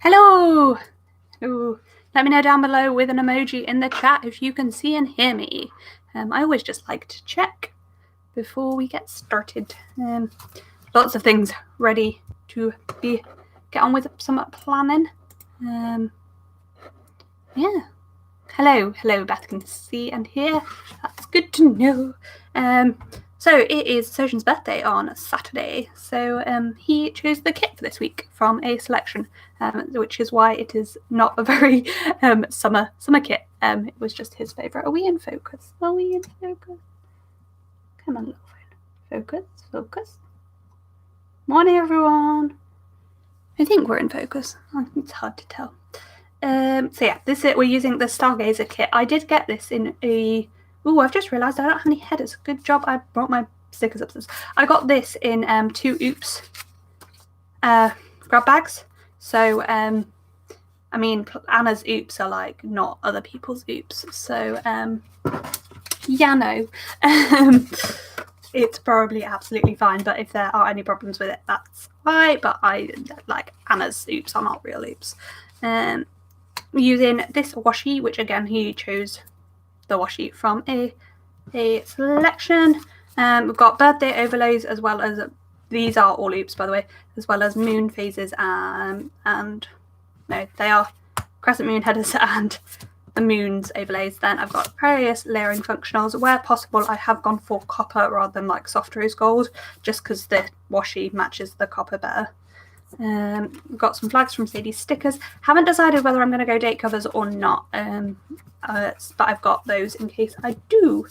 Hello! Hello. Let me know down below with an emoji in the chat if you can see and hear me. I always just like to check before we get started. Lots of things ready to get on with some planning. Yeah. Hello, Beth can see and hear. That's good to know. So it is Sojin's birthday on Saturday, so he chose the kit for this week from a selection, which is why it is not a very summer kit. It was just his favourite. Are we in focus? Are we in focus? Come on, little phone. Focus. Morning, everyone. I think we're in focus. It's hard to tell. So yeah, we're using the Stargazer kit. I did get this in a... Ooh, I've just realised I don't have any headers. Good job I brought my stickers upstairs. I got this in 2 Oops grab bags. So, I mean, Anna's Oops are like not other people's Oops. So, yeah, no. It's probably absolutely fine. But if there are any problems with it, that's why. But I like Anna's Oops are not real Oops. Using this washi, which again he chose the washi from a selection. We've got birthday overlays as well as these are all Oops, by the way, as well as moon phases and no, they are crescent moon headers and the moon's overlays. Then I've got various layering functionals. Where possible, I have gone for copper rather than like soft rose gold, just because the washi matches the copper better. We've got some flags from Sadie's stickers. Haven't decided whether I'm going to go date covers or not, but I've got those in case I do.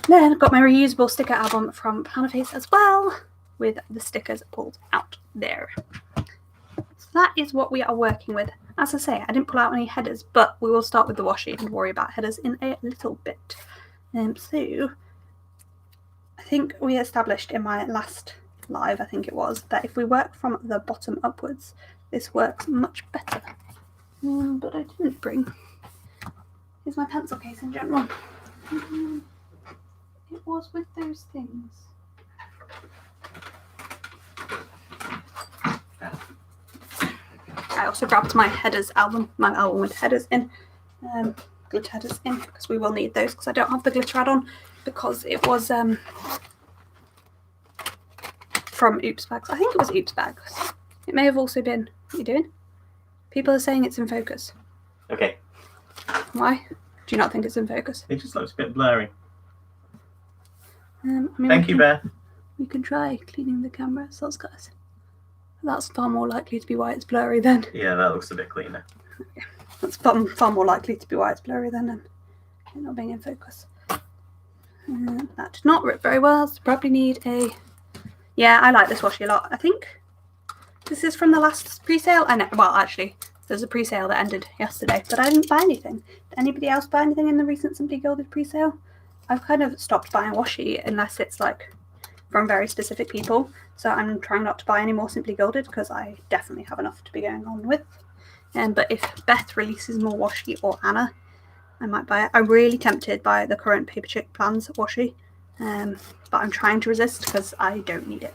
Then I've got my reusable sticker album from Plannerface as well, with the stickers pulled out there. So that is what we are working with. As I say, I didn't pull out any headers, but we will start with the washi and worry about headers in a little bit. So I think we established in my last live, I think it was, that if we work from the bottom upwards, this works much better. But I didn't bring. Here's my pencil case in general. It was with those things. I also grabbed my headers album, my album with headers in, glitter headers in, because we will need those, because I don't have the glitter add-on, because it was from Oops bags. I think it was Oops bags. It may have also been. What are you doing? People are saying it's in focus. Okay. Why? Do you not think it's in focus? It just looks a bit blurry. I mean, Thank you, Beth. We can try cleaning the camera, so guys. That's far more likely to be why it's blurry then. Yeah, that looks a bit cleaner. Okay. That's far more likely to be why it's blurry then and it not being in focus. That did not rip very well, so probably need a... Yeah, I like this washi a lot. I think this is from the last pre-sale. I know, well, actually, there's a pre-sale that ended yesterday, but I didn't buy anything. Did anybody else buy anything in the recent Simply Gilded pre-sale? I've kind of stopped buying washi unless it's like from very specific people. So I'm trying not to buy any more Simply Gilded because I definitely have enough to be going on with. But if Beth releases more washi or Anna, I might buy it. I'm really tempted by the current Paper Chick Plans washi. But I'm trying to resist because I don't need it.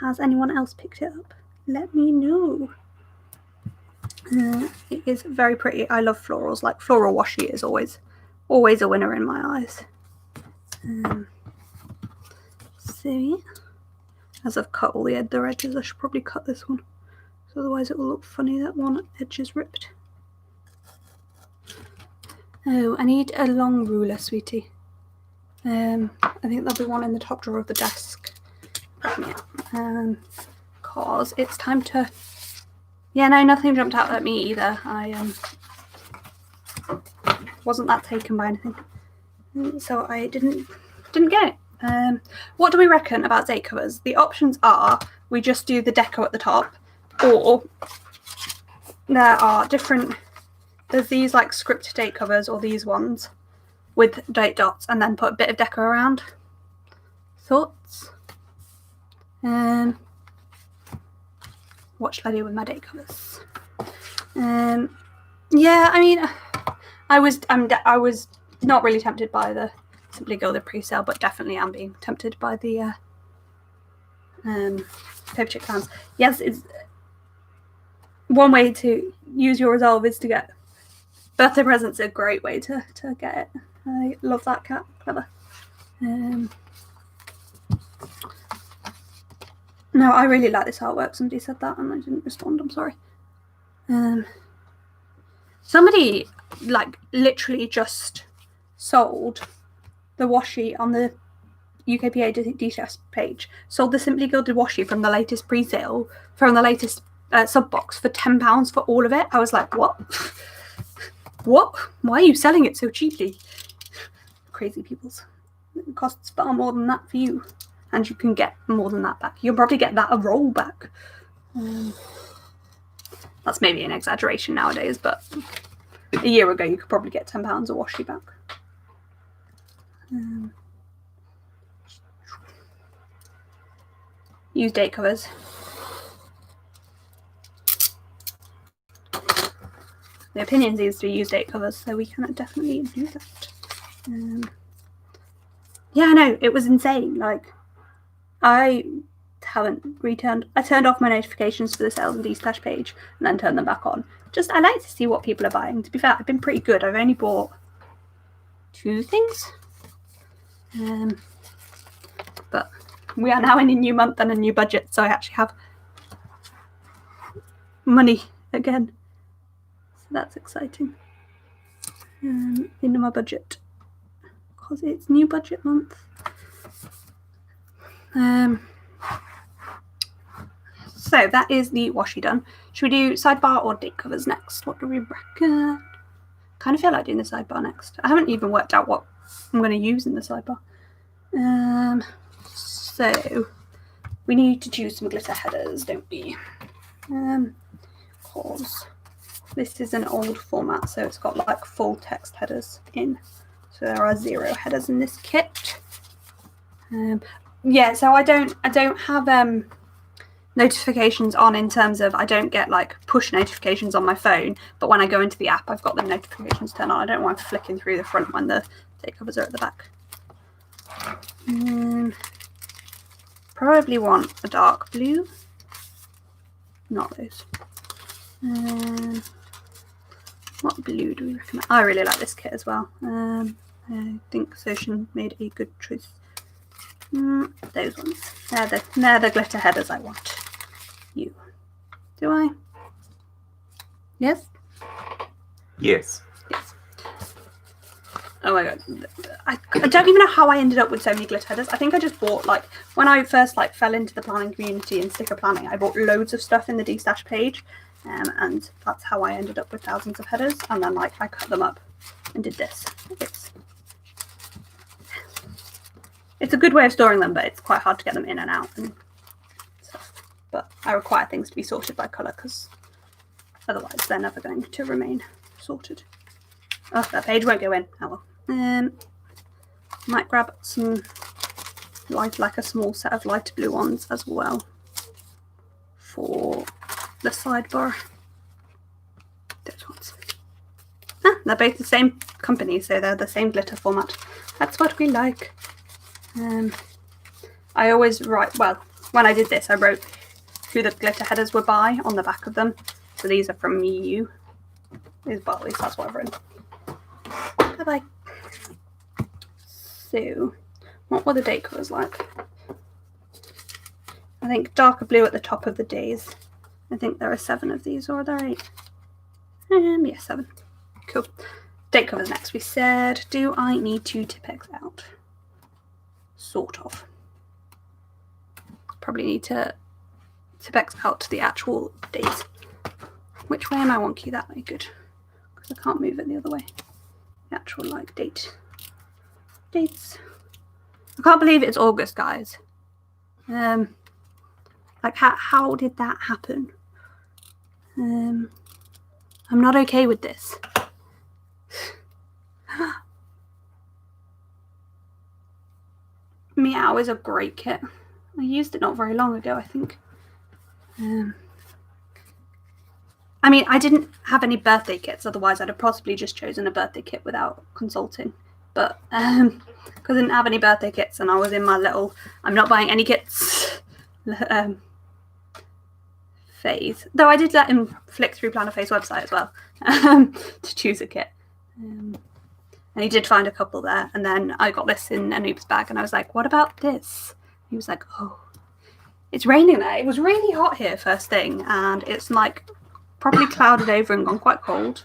Has anyone else picked it up? Let me know. It is very pretty. I love florals. Like floral washi is always a winner in my eyes. So yeah. As I've cut all the edges, I should probably cut this one. So otherwise it will look funny that one edge is ripped. Oh, I need a long ruler, sweetie. I think there'll be one in the top drawer of the desk. Cause it's time to... Yeah, no, nothing jumped out at me either. I wasn't that taken by anything. So I didn't get it. What do we reckon about date covers? The options are we just do the deco at the top, or there are different... There's these like script date covers, or these ones with date dots, and then put a bit of deco around. Thoughts? What should I do with my date covers? Yeah, I mean, I was not really tempted by the Simply Gilded pre-sale, but definitely am being tempted by the Paper Chick Plans. Yes, it's one way to use your resolve is to get birthday presents. A great way to get it. I love that cat. Clever. No, I really like this artwork. Somebody said that and I didn't respond. I'm sorry. Somebody like literally just sold the washi on the UKPA DCS page. Sold the Simply Gilded washi from the latest pre-sale, from the latest sub box for £10 for all of it. I was like, what? What? Why are you selling it so cheaply? Crazy peoples. It costs far more than that for you. And you can get more than that back. You'll probably get that a roll back. That's maybe an exaggeration nowadays, but a year ago you could probably get £10 of washi back. Use date covers. The opinion seems to use date covers, so we can definitely do that. Yeah, I know, it was insane. Like, I haven't returned. I turned off my notifications for the sales and D-slash page and then turned them back on. Just, I like to see what people are buying. To be fair, I've been pretty good. I've only bought 2 things. But we are now in a new month and a new budget, so I actually have money again. So that's exciting. Into my budget. Because it's new budget month. So that is the washi done. Should we do sidebar or date covers next? What do we reckon? Kind of feel like doing the sidebar next. I haven't even worked out what I'm going to use in the sidebar. So we need to choose some glitter headers, don't we? Because this is an old format, so it's got like full text headers in. So there are 0 headers in this kit. Yeah, so I don't have notifications on, in terms of I don't get like push notifications on my phone, but when I go into the app I've got the notifications turned on. I don't want flicking through the front when the date covers are at the back. Probably want a dark blue, not those. What blue do we recommend? I really like this kit as well. I think Soshin made a good choice. Those ones. They're the glitter headers I want. You. Do I? Yes? Yes. Yes. Oh my god. I don't even know how I ended up with so many glitter headers. I think I just bought, like, when I first like fell into the planning community and sticker planning, I bought loads of stuff in the D-stash page. And that's how I ended up with thousands of headers. And then like I cut them up and did this. It's a good way of storing them, but it's quite hard to get them in and out and stuff. But I require things to be sorted by colour, because otherwise they're never going to remain sorted. Oh, that page won't go in. Oh well. Might grab some light, like a small set of light blue ones as well for the sidebar. Those ones. They're both the same company, so they're the same glitter format. That's what we like. I always write, well, when I did this, I wrote who the glitter headers were by on the back of them. So these are from you. Well, at least that's what I've written. Bye-bye. So, what were the date covers like? I think darker blue at the top of the days. I think there are 7 of these, or are there 8? Yeah, 7. Cool. Date covers next. We said, do I need to Tipex out? Sort of. Probably need to Tipex out to the actual days. Which way am I wonky? That way, good. Because I can't move it the other way. The actual like dates. I can't believe it's August, guys. Like how did that happen? I'm not okay with this. Meow is a great kit. I used it not very long ago, I think. I mean, I didn't have any birthday kits, otherwise I'd have possibly just chosen a birthday kit without consulting. But because I didn't have any birthday kits and I was in my little, I'm not buying any kits Plannerface. Though I did let him flick through Plannerface website as well to choose a kit. And he did find a couple there. And then I got this in Anoop's bag and I was like, what about this? He was like, oh, it's raining there. It was really hot here first thing. And it's like probably clouded over and gone quite cold.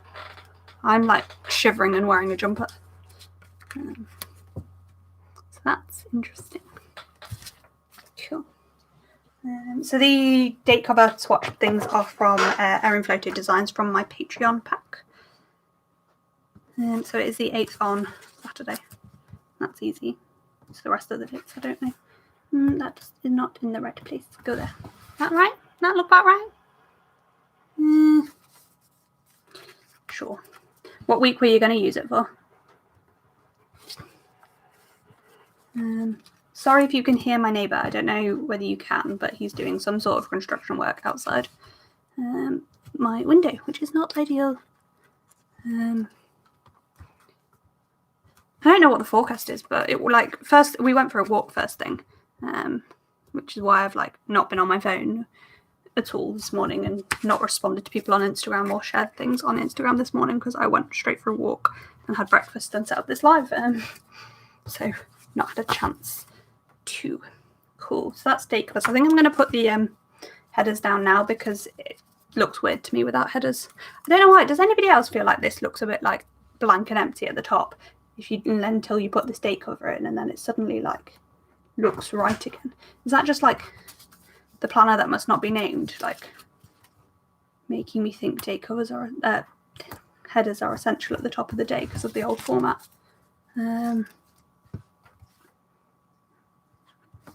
I'm like shivering and wearing a jumper. So that's interesting. Cool. So the date cover swatch things are from Erin Floater Designs from my Patreon pack. So it is the 8th on Saturday. That's easy. So the rest of the dates I don't know. That is not in the right place. Go there. That right? That look about right? Sure. What week were you going to use it for? Sorry if you can hear my neighbour. I don't know whether you can, but he's doing some sort of construction work outside my window, which is not ideal. I don't know what the forecast is, but it like first we went for a walk first thing, which is why I've like not been on my phone at all this morning and not responded to people on Instagram or shared things on Instagram this morning because I went straight for a walk and had breakfast and set up this live. So not had a chance to. Cool. So that's date covers. I think I'm going to put the headers down now because it looks weird to me without headers. I don't know why. Does anybody else feel like this looks a bit like blank and empty at the top? If you until you put this date cover in and then it suddenly like looks right again. Is that just like the planner that must not be named, like making me think date covers are headers are essential at the top of the day because of the old format?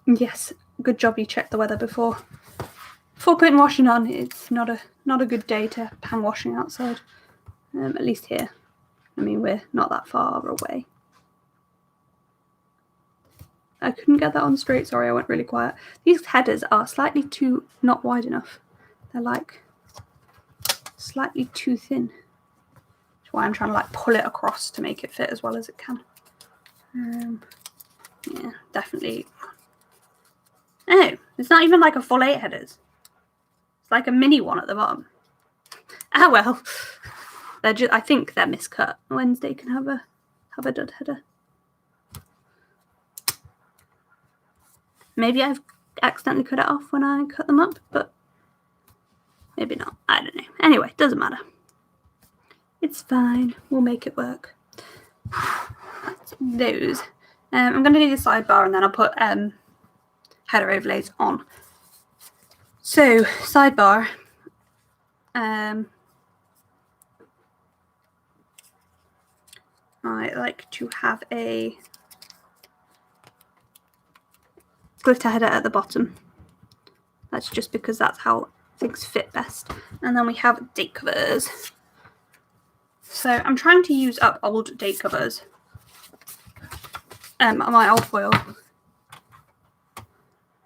Yes, good job you checked the weather before putting washing on. It's not a good day to hang washing outside, at least here. I mean, we're not that far away. I couldn't get that on straight. Sorry, I went really quiet. These headers are slightly too not wide enough. They're like slightly too thin. That's why I'm trying to like pull it across to make it fit as well as it can. Yeah, definitely. Oh, it's not even like a full 8 headers. It's like a mini one at the bottom. Ah well. They're just, I think they're miscut. Wednesday can have a dud header. Maybe I've accidentally cut it off when I cut them up, but maybe not. I don't know. Anyway, doesn't matter. It's fine. We'll make it work. That's those. I'm going to do the sidebar and then I'll put header overlays on. So, sidebar. I like to have a glitter header at the bottom. That's just because that's how things fit best. And then we have date covers. So I'm trying to use up old date covers. My old foil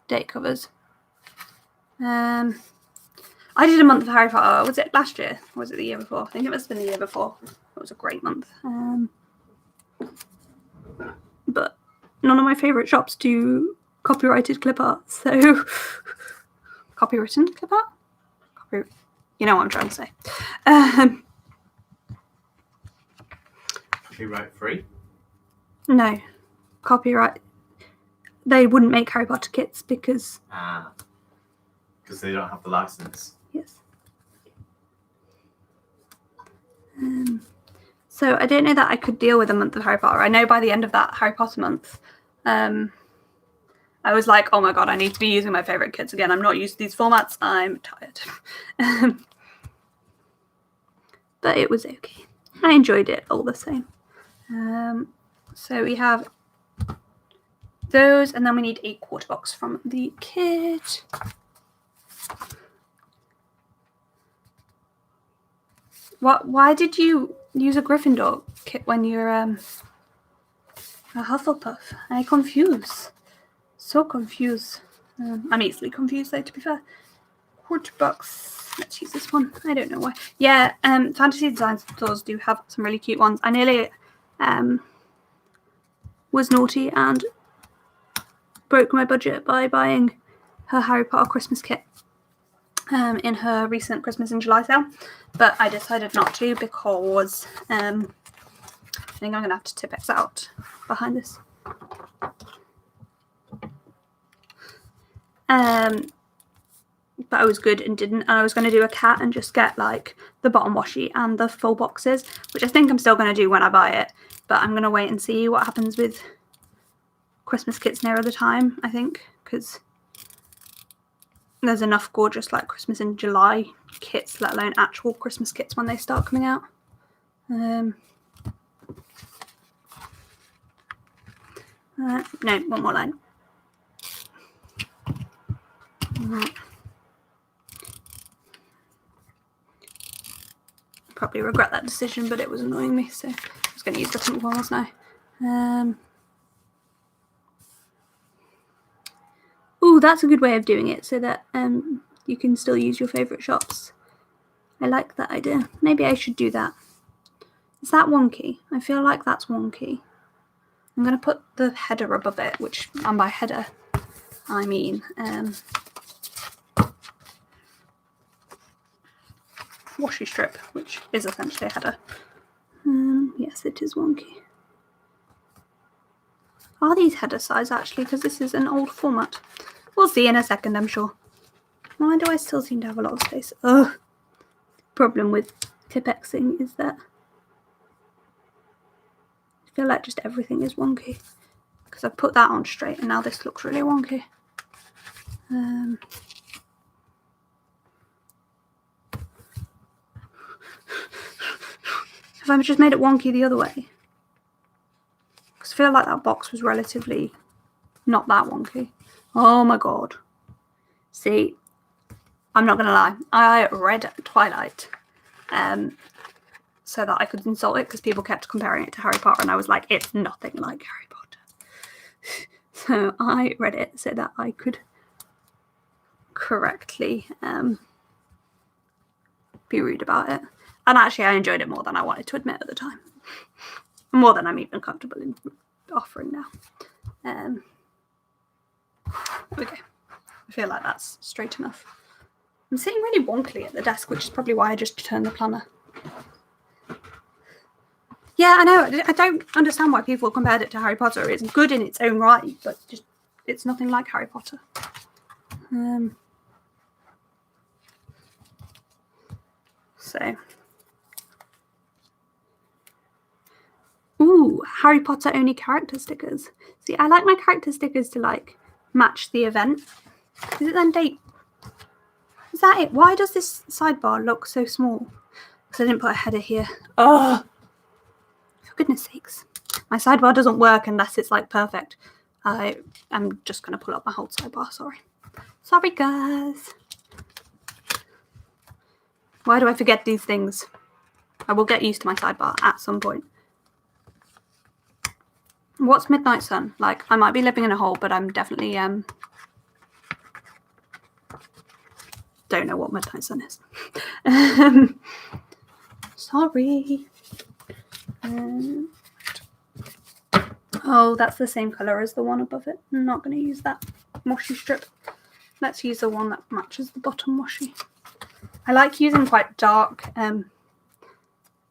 date covers. I did a month of Harry Potter. Was it last year? Or was it the year before? I think it must have been the year before. It was a great month. But none of my favourite shops do copyrighted clip art. So, copywritten clip art? You know what I'm trying to say. Copyright free? No. Copyright. They wouldn't make Harry Potter kits because... Because they don't have the license. Yes. So I don't know that I could deal with a month of Harry Potter. I know by the end of that Harry Potter month, I was like, oh my god, I need to be using my favourite kits again. I'm not used to these formats. I'm tired. But it was okay. I enjoyed it all the same. So we have those, and then we need a quarter box from the kit. Why did you use a Gryffindor kit when you're a Hufflepuff? I'm confused. So confused. I'm easily confused though, to be fair. Quarter box. Let's use this one. I don't know why. Yeah, Fantasy Design stores do have some really cute ones. I nearly was naughty and broke my budget by buying her Harry Potter Christmas kit. in her recent Christmas in July sale, but I decided not to because I think I'm going to have to Tipp-Ex out behind this. But I was good and didn't, and I was going to do a cat and just get like the bottom washi and the full boxes, which I think I'm still going to do when I buy it, but I'm going to wait and see what happens with Christmas kits nearer the time, I think, because there's enough gorgeous like Christmas in July kits, let alone actual Christmas kits when they start coming out. No, one more line. Probably regret that decision, but it was annoying me, so I was going to use the pink one, wasn't I? Oh, that's a good way of doing it, so that you can still use your favourite shops. I like that idea. Maybe I should do that. Is that wonky? I feel like that's wonky. I'm going to put the header above it, which, and by header, I mean washi strip, which is essentially a header. Yes, it is wonky. Are these header size actually? Because this is an old format. We'll see in a second, I'm sure. Why do I still seem to have a lot of space? Ugh. Problem with Tipp-Exing is that I feel like just everything is wonky. Because I put that on straight and now this looks really wonky. Have I just made it wonky the other way? Because I feel like that box was relatively not that wonky. Oh my god. See, I'm not going to lie. I read Twilight so that I could insult it because people kept comparing it to Harry Potter and I was like, it's nothing like Harry Potter. So I read it so that I could correctly be rude about it. And actually I enjoyed it more than I wanted to admit at the time. More than I'm even comfortable in offering now. Okay. I feel like that's straight enough. I'm sitting really wonkily at the desk, which is probably why I just turned the planner. Yeah, I know. I don't understand why people compared it to Harry Potter. It's good in its own right, but just it's nothing like Harry Potter. So. Ooh, Harry Potter only character stickers. See, I like my character stickers to like match the event. Is it then date? Is that it? Why does this sidebar look so small? Because I didn't put a header here. Oh, for goodness sakes. My sidebar doesn't work unless it's like perfect. I'm just going to pull up my whole sidebar. Sorry. Sorry, guys. Why do I forget these things? I will get used to my sidebar at some point. What's Midnight Sun? Like, I might be living in a hole, but I'm definitely don't know what Midnight Sun is. Sorry. Oh, that's the same colour as the one above it. I'm not going to use that washi strip. Let's use the one that matches the bottom washi. I like using quite dark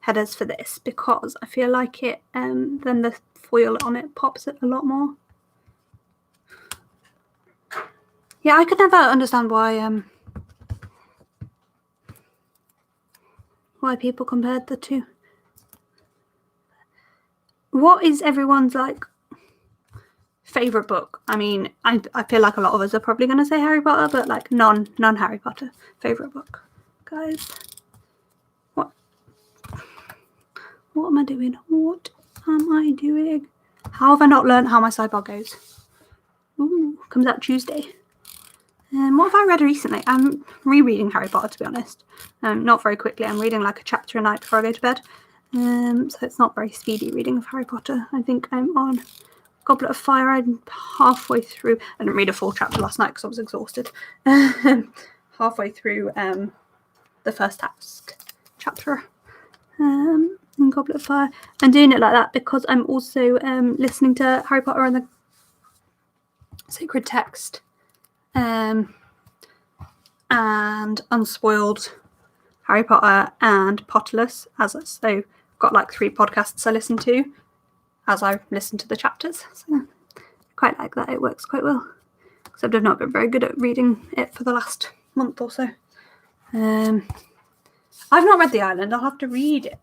headers for this because I feel like it then the foil on it pops it a lot more. Yeah, I could never understand why people compared the two. What is everyone's like favourite book? I mean, I feel like a lot of us are probably going to say Harry Potter, but like non-Harry Potter favourite book, guys. What am I doing? What am I doing? How have I not learned how my sidebar goes? Ooh, comes out Tuesday. What have I read recently? I'm rereading Harry Potter, to be honest. Not very quickly. I'm reading like a chapter a night before I go to bed. So it's not very speedy reading of Harry Potter. I think I'm on Goblet of Fire. I'm halfway through. I didn't read a full chapter last night because I was exhausted. Halfway through the first chapter in Goblet of Fire. I'm doing it like that because I'm also listening to Harry Potter and the Sacred Text and Unspoiled Harry Potter and Potterless. So got like 3 podcasts I listen to as I listen to the chapters. So I quite like that. It works quite well. Except I've not been very good at reading it for the last month or so. I've not read The Island. I'll have to read it.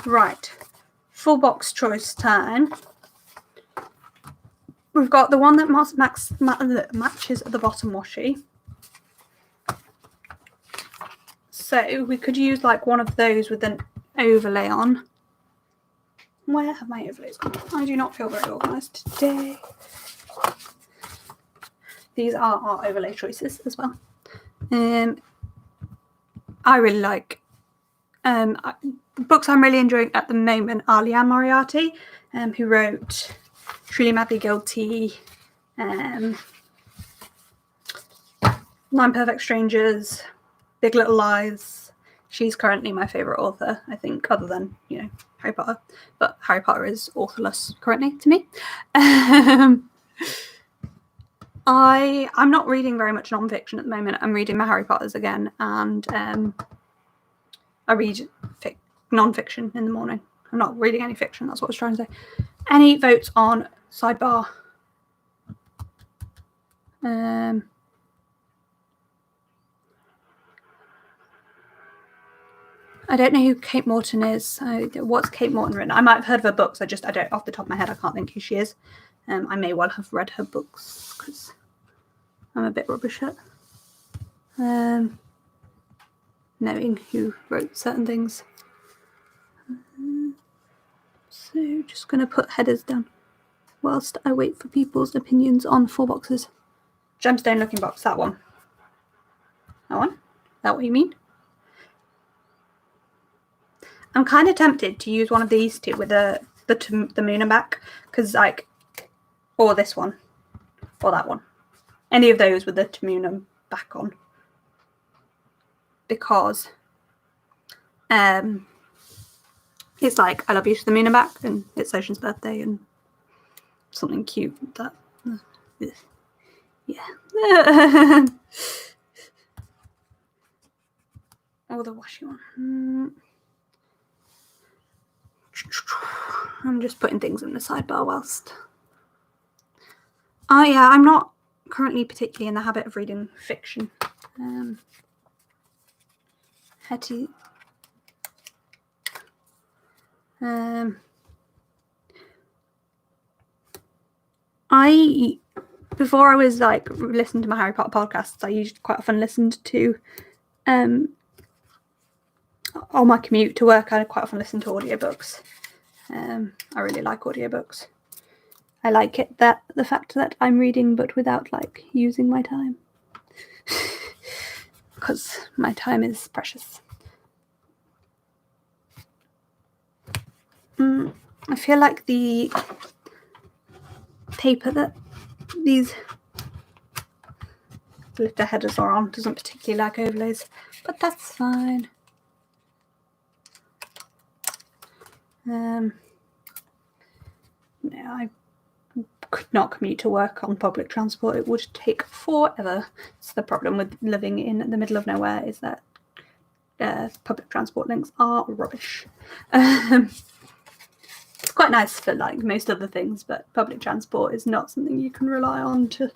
Right. Full box choice time. We've got the one that matches the bottom washi. So we could use like one of those with an overlay on. Where have my overlays gone? I do not feel very organised today. These are our overlay choices as well. I really like books I'm really enjoying at the moment are Leanne Moriarty, who wrote Truly Madly Guilty, 9 Perfect Strangers, Big Little Lies. She's currently my favourite author, I think, other than, Harry Potter. But Harry Potter is authorless currently to me. I'm not reading very much non-fiction at the moment. I'm reading my Harry Potters again, and I read non-fiction in the morning. I'm not reading any fiction, that's what I was trying to say. Any votes on sidebar? I don't know who Kate Morton is. What's Kate Morton written? I might have heard of her books. I don't, off the top of my head, I can't think who she is. I may well have read her books because I'm a bit rubbish at knowing who wrote certain things. So just going to put headers down whilst I wait for people's opinions on 4 boxes. Gemstone looking box, that one. That one? Is that what you mean? I'm kind of tempted to use one of these two with the moon and back, because or this one, or that one. Any of those with the Tamunum back on. Because it's like I love you to the moon and back, and it's Ocean's birthday, and something cute that yeah. Oh, the washi one. I'm just putting things in the sidebar whilst. Oh yeah, I'm not currently particularly in the habit of reading fiction. Hetty. Before I was listening to my Harry Potter podcasts, I usually quite often listened to on my commute to work. I quite often listen to audiobooks. I really like audiobooks. I like it that the fact that I'm reading but without using my time, because my time is precious. I feel like the paper that these glitter headers are on doesn't particularly like overlays, but that's fine. No, I could not commute to work on public transport. It would take forever. It's the problem with living in the middle of nowhere, is that public transport links are rubbish. It's quite nice for most other things, but public transport is not something you can rely on to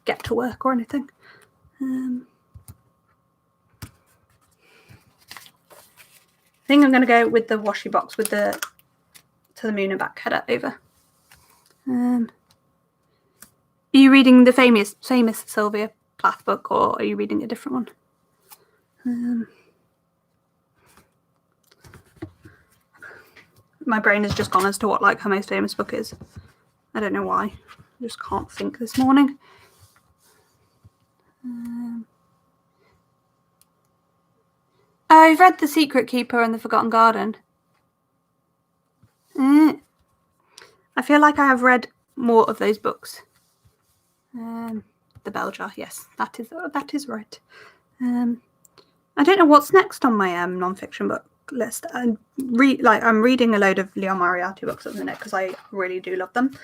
get to work or anything. I think I'm going to go with the washi box with the To the Moon and Back header over. Are you reading the famous Sylvia Plath book, or are you reading a different one? My brain has just gone as to what her most famous book is. I don't know why. I just can't think this morning. I've read The Secret Keeper and The Forgotten Garden. I feel like I have read more of those books. The Bell Jar, yes, that is right. I don't know what's next on my non-fiction book list. I'm reading a load of Leanne Moriarty books at the minute because I really do love them.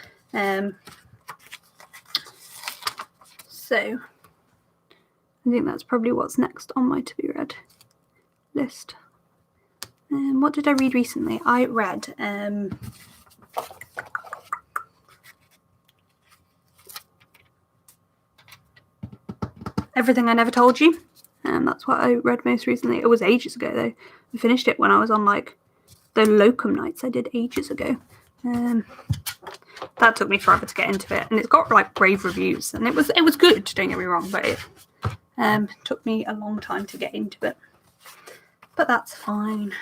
So I think that's probably what's next on my to be read list. What did I read recently? I read Everything I Never Told You. That's what I read most recently. It was ages ago though. I finished it when I was on like the locum nights I did ages ago. That took me forever to get into it, and it's got like rave reviews, and it was good. Don't get me wrong, but it took me a long time to get into it. But that's fine.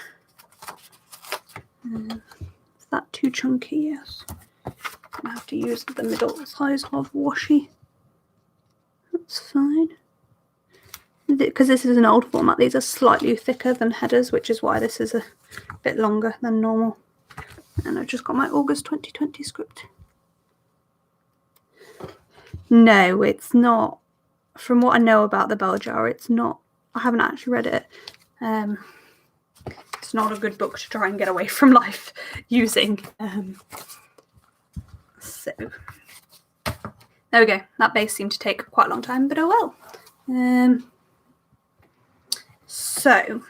Is that too chunky? Yes. I have to use the middle size of washi. That's fine. Because this is an old format, these are slightly thicker than headers, which is why this is a bit longer than normal. And I've just got my August 2020 script. No, it's not. From what I know about the Bell Jar, it's not. I haven't actually read it. It's not a good book to try and get away from life using. So there we go. That base seemed to take quite a long time, but oh well. So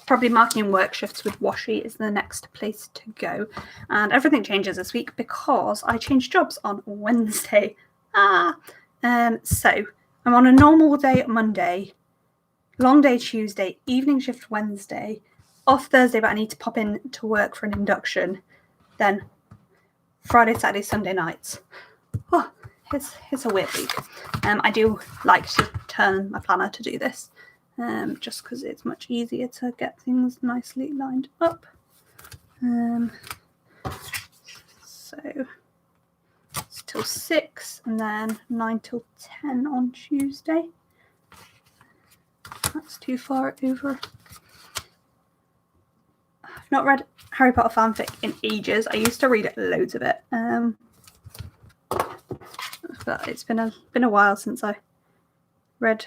probably marking work shifts with washi is the next place to go, and everything changes this week because I changed jobs on Wednesday. So I'm on a normal day Monday, long day Tuesday, evening shift Wednesday, off Thursday, but I need to pop in to work for an induction, then Friday, Saturday, Sunday nights. Oh, it's a weird week. I do like to turn my planner to do this, just because it's much easier to get things nicely lined up. So it's till 6 and then 9 till 10 on Tuesday. That's too far over. I've not read Harry Potter fanfic in ages. I used to read loads of it. But it's been a while since I read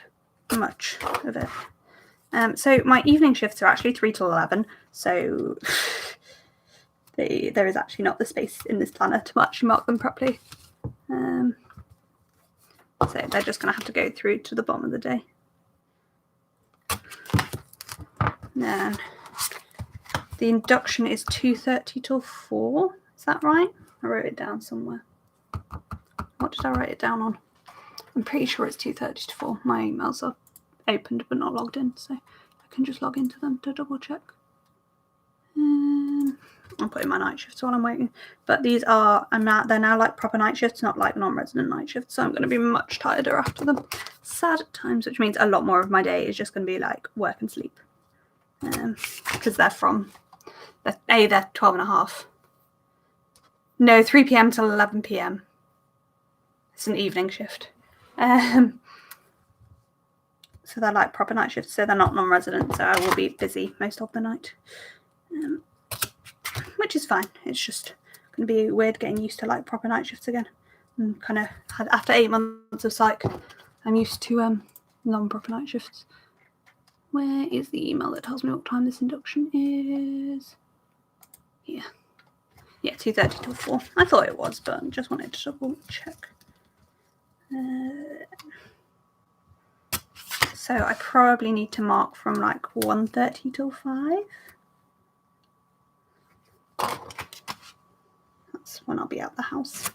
much of it. So my evening shifts are actually 3 till 11. So there is actually not the space in this planner to actually mark them properly. So they're just going to have to go through to the bottom of the day. Then the induction is 2:30 till 4. Is that right? I wrote it down somewhere. What did I write it down on? I'm pretty sure it's 2:30 to 4. My emails are opened but not logged in, so I can just log into them to double check. I'll put in my night shifts while I'm waiting. But these are, they're now like proper night shifts, not like non-resident night shifts. So I'm going to be much tireder after them. Sad at times, which means a lot more of my day is just going to be like work and sleep. Because they're 12.5. No, 3 p.m. till 11 p.m. It's an evening shift. So they're like proper night shifts, so they're not non-resident, so I will be busy most of the night. Which is fine. It's just going to be weird getting used to like proper night shifts again. And kind of after 8 months of psych, I'm used to non-proper night shifts. Where is the email that tells me what time this induction is? Here. Yeah, 2:30 till 4. I thought it was, but I just wanted to double check. So I probably need to mark from like 1:30 till 5. That's when I'll be out the house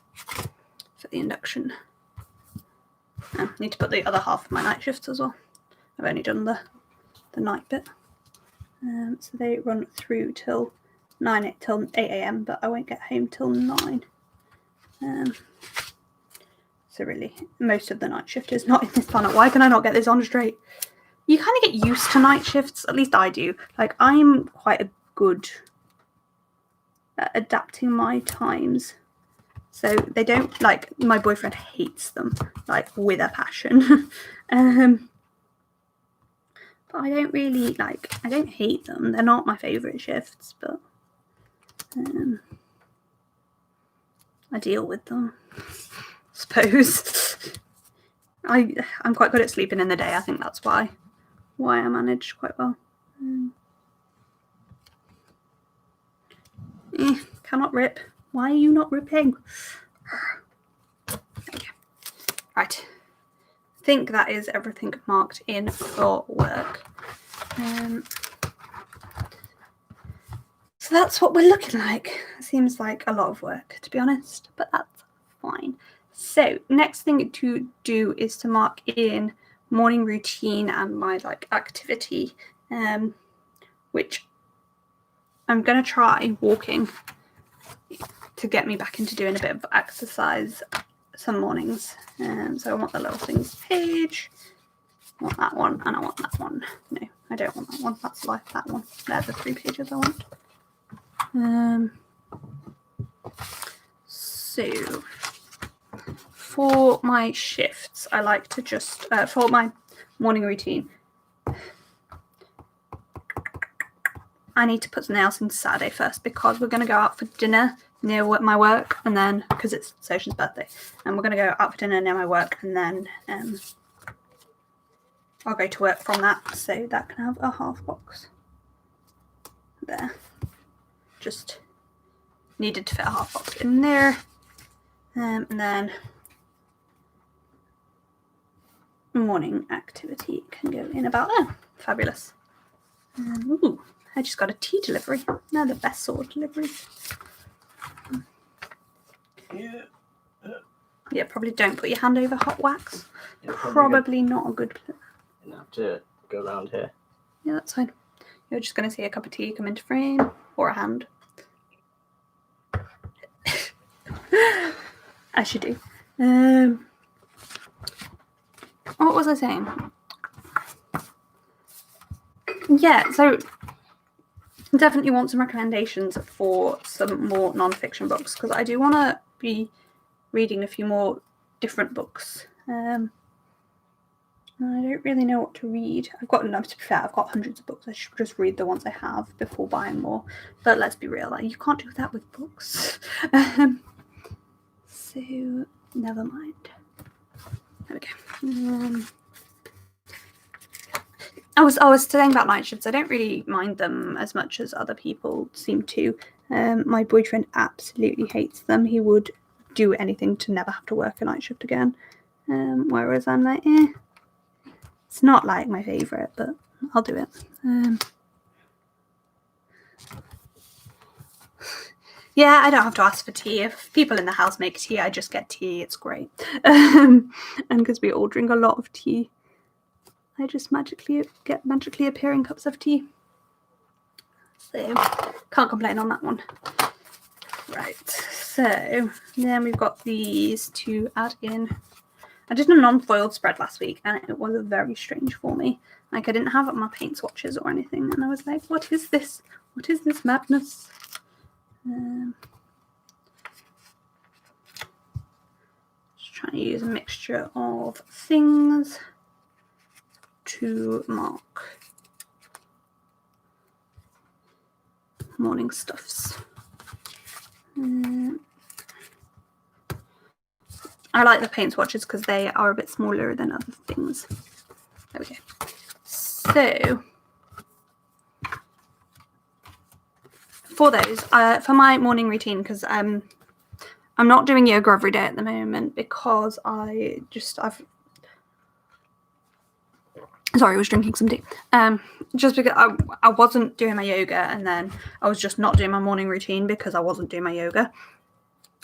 for the induction. I need to put the other half of my night shifts as well. I've only done the night bit. So they run through till 8 a.m, but I won't get home till 9. So really, most of the night shift is not in this planner. Why can I not get this on straight? You kind of get used to night shifts, at least I do. Like, I'm quite good at adapting my times. So they don't, like, my boyfriend hates them, like, with a passion. But I don't really, like, I don't hate them. They're not my favourite shifts, but I deal with them, I suppose. I'm quite good at sleeping in the day. I think that's why I manage quite well. Cannot rip. Why are you not ripping? Okay. Right. I think that is everything marked in for work. So that's what we're looking like. Seems like a lot of work, to be honest, but that's fine. So next thing to do is to mark in morning routine and my like activity, which I'm going to try walking to get me back into doing a bit of exercise some mornings. So I want the little things page. I want that one and I want that one. No, I don't want that one. That's like that one. They're the 3 pages I want. So for my shifts, I like to just for my morning routine, I need to put something else in Saturday first because we're going to go out for dinner near my work, and then because it's Soshin's birthday, and we're going to go out for dinner near my work, and then I'll go to work from that, so that can have a half box there. Just needed to fit a half box in there, and then morning activity can go in about there. Fabulous. Ooh, I just got a tea delivery. They're the best sort of deliveries. Yeah, probably don't put your hand over hot wax. Yeah, Probably not a good place. You have to go around here. Yeah, that's fine. You're just going to see a cup of tea come into frame, or a hand. As you do. What was I saying? Yeah, so definitely want some recommendations for some more non-fiction books, because I do want to be reading a few more different books. I don't really know what to read. To be fair, I've got hundreds of books. I should just read the ones I have before buying more. But let's be real, like, you can't do that with books. So never mind. There we go. I was saying about night shifts. I don't really mind them as much as other people seem to. My boyfriend absolutely hates them. He would do anything to never have to work a night shift again. Whereas I'm like, it's not like my favourite, but I'll do it. Yeah, I don't have to ask for tea. If people in the house make tea, I just get tea. It's great. And because we all drink a lot of tea, I just get magically appearing cups of tea. So, can't complain on that one. Right, so then we've got these to add in. I did a non-foiled spread last week, and it was very strange for me. Like, I didn't have my paint swatches or anything, and I was like, what is this? What is this madness? Just trying to use a mixture of things to mark morning stuffs. I like the paint swatches because they are a bit smaller than other things. There we go. So for those, for my morning routine, because I'm not doing yoga every day at the moment because I was drinking some tea. Just because I wasn't doing my yoga, and then I was just not doing my morning routine because I wasn't doing my yoga,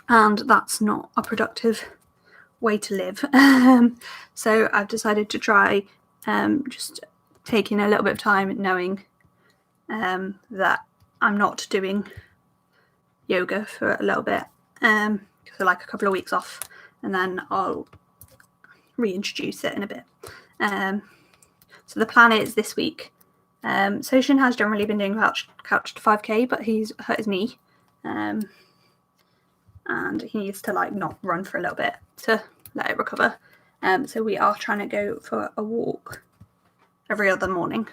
and that's not a productive way to live. So I've decided to try just taking a little bit of time, knowing that I'm not doing yoga for a little bit, so like a couple of weeks off, and then I'll reintroduce it in a bit. So the plan is this week. Soshin has generally been doing couch to 5k, but he's hurt his knee, and he needs to like not run for a little bit to let it recover. So we are trying to go for a walk every other morning.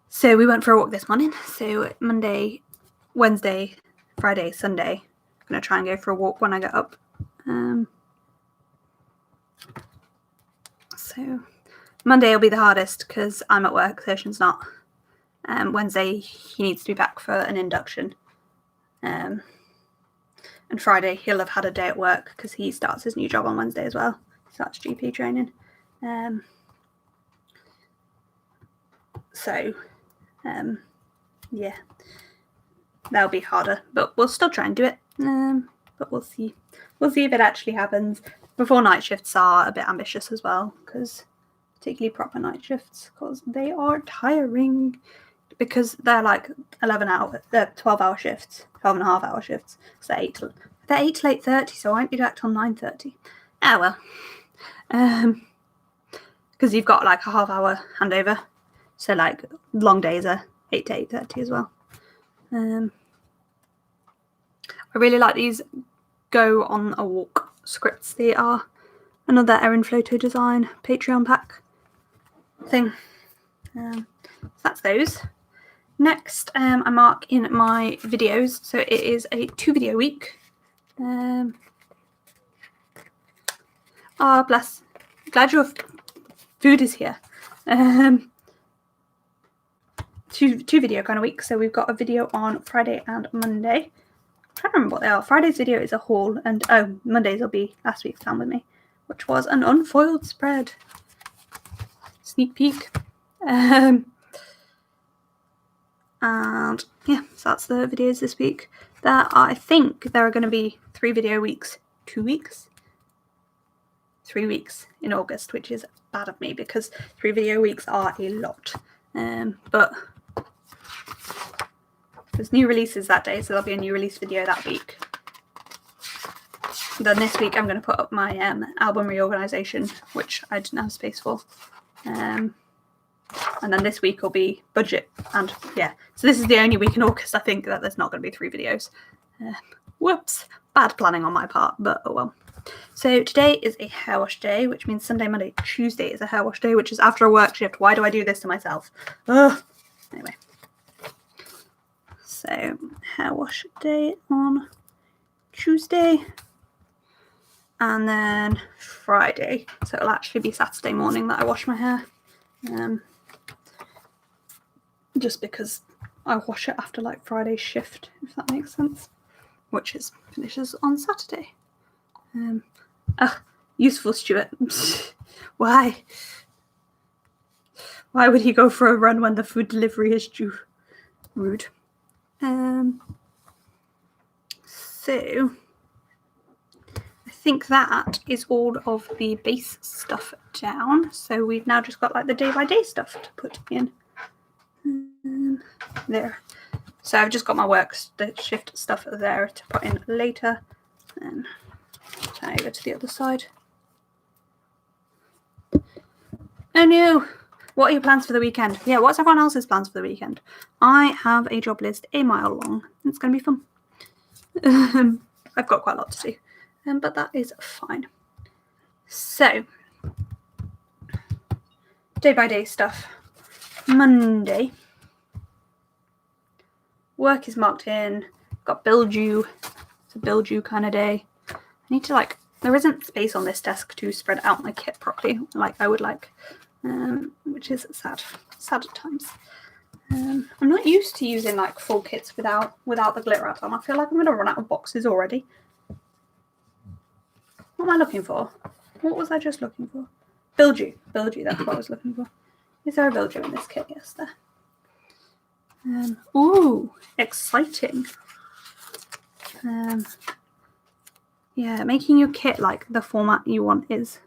So we went for a walk this morning. So Monday, Wednesday, Friday, Sunday, I'm going to try and go for a walk when I get up. So Monday will be the hardest because I'm at work, Soshin's not. Wednesday, he needs to be back for an induction. And And Friday he'll have had a day at work because he starts his new job on Wednesday as well. He starts GP training. Yeah, that'll be harder, but we'll still try and do it. But we'll see. We'll see if it actually happens. Before night shifts are a bit ambitious as well, because particularly proper night shifts, because they are tiring. Because they're like 12-hour shifts, 12.5-hour shifts. So they're 8 till 8:30, so I won't be back till 9:30. Oh well. Because you've got like a half-hour handover, so like long days are 8 to 8:30 as well. I really like these Go on a Walk scripts. They are another Erin Photo Design Patreon pack thing. So that's those. Next, I mark in my videos, so it is a 2-video week. Oh, bless. Glad your food is here. Two video kind of week, so we've got a video on Friday and Monday. I'm trying to remember what they are. Friday's video is a haul, and Monday's will be last week's Plan With Me, which was an unfoiled spread. Sneak peek. And yeah, so that's the videos this week. I think there are going to be 3 video weeks, 2 weeks, 3 weeks in August, which is bad of me because 3 video weeks are a lot. But there's new releases that day, so there'll be a new release video that week. Then this week I'm going to put up my album reorganisation, which I didn't have space for. And then this week will be budget, and yeah, so this is the only week in August I think that there's not going to be 3 videos. Whoops, bad planning on my part, but oh well. So today is a hair wash day, which means Sunday, Monday, Tuesday is a hair wash day, which is after a work shift. Why do I do this to myself? Ugh. Anyway, so hair wash day on Tuesday, and then Friday, so it'll actually be Saturday morning that I wash my hair. Just because I wash it after like Friday's shift, if that makes sense, which finishes on Saturday. Useful Stuart. Why would he go for a run when the food delivery is due? Rude. So I think that is all of the base stuff down. So we've now just got like the day-by-day stuff to put in. There. So I've just got my work shift stuff there to put in later. And turn over to the other side. Oh no! What are your plans for the weekend? Yeah, what's everyone else's plans for the weekend? I have a job list 1 mile long. It's going to be fun. I've got quite a lot to do, but that is fine. So, day-by-day stuff. Monday. Work is marked in. Got bill due. It's a bill due kind of day. I need to there isn't space on this desk to spread out my kit properly like I would like, which is sad at times. I'm not used to using full kits without the glitter art on. I feel like I'm going to run out of boxes already. What am I looking for? What was I just looking for? Bill due, that's what I was looking for. Is there a bill due in this kit? Yes, there. Ooh, exciting. Yeah, making your kit the format you want is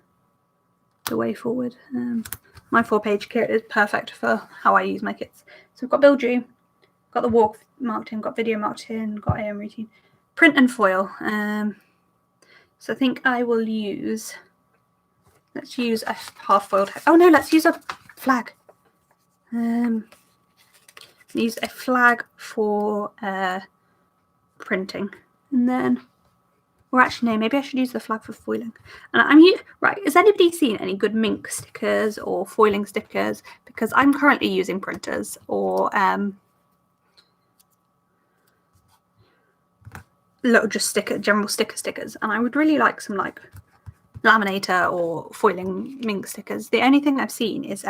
the way forward. My 4-page kit is perfect for how I use my kits. So we've got bill due, got the walk marked in, got video marked in, got AM routine, print and foil. So I think I will use, let's use a half-foiled, oh no, let's use a flag. Use a flag for printing, and then, or actually no, maybe I should use the flag for foiling. And right, has anybody seen any good Mink stickers or foiling stickers? Because I'm currently using printers or just general stickers, and I would really like some laminator or foiling Mink stickers. The only thing I've seen is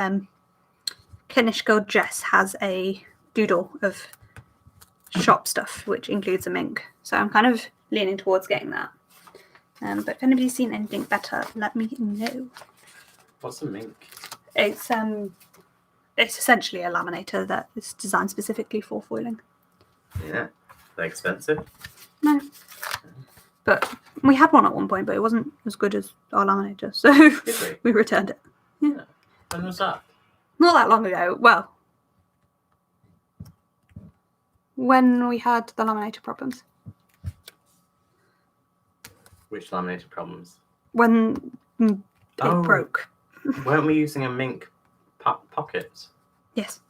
Klinish Girl Jess has a doodle of shop stuff which includes a Mink, so I'm kind of leaning towards getting that. But if anybody's seen anything better, let me know. What's a mink? It's essentially a laminator that is designed specifically for foiling. Yeah. They're expensive? No. But we had one at one point, but it wasn't as good as our laminator, so we returned it. Yeah. When was that? Not that long ago. Well, when we had the laminator problems. Which laminator problems? When it broke. Weren't we using a mink pockets? Yes.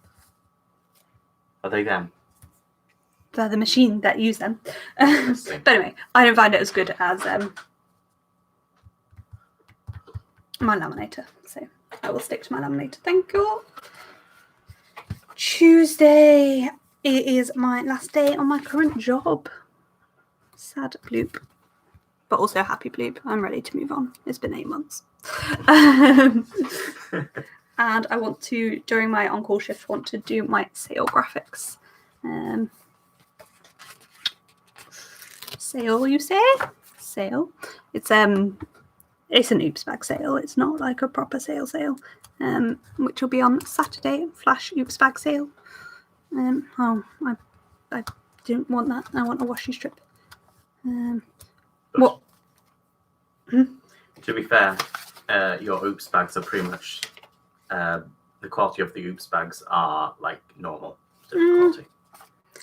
Are they them? They're the machine that used them. But anyway, I don't find it as good as my laminator. So I will stick to my laminator. Thank you. Tuesday. It is my last day on my current job. Sad bloop. But also happy bloop. I'm ready to move on. It's been 8 months. And I want to, during my on-call shift, want to do my sale graphics. Sale, you say? Sale. It's an Oops bag sale. It's not like a proper sale, which will be on Saturday. Flash Oops bag sale. I didn't want that. I want a washi strip. What? To be fair, your Oops bags are pretty much the quality of the Oops bags are like normal quality.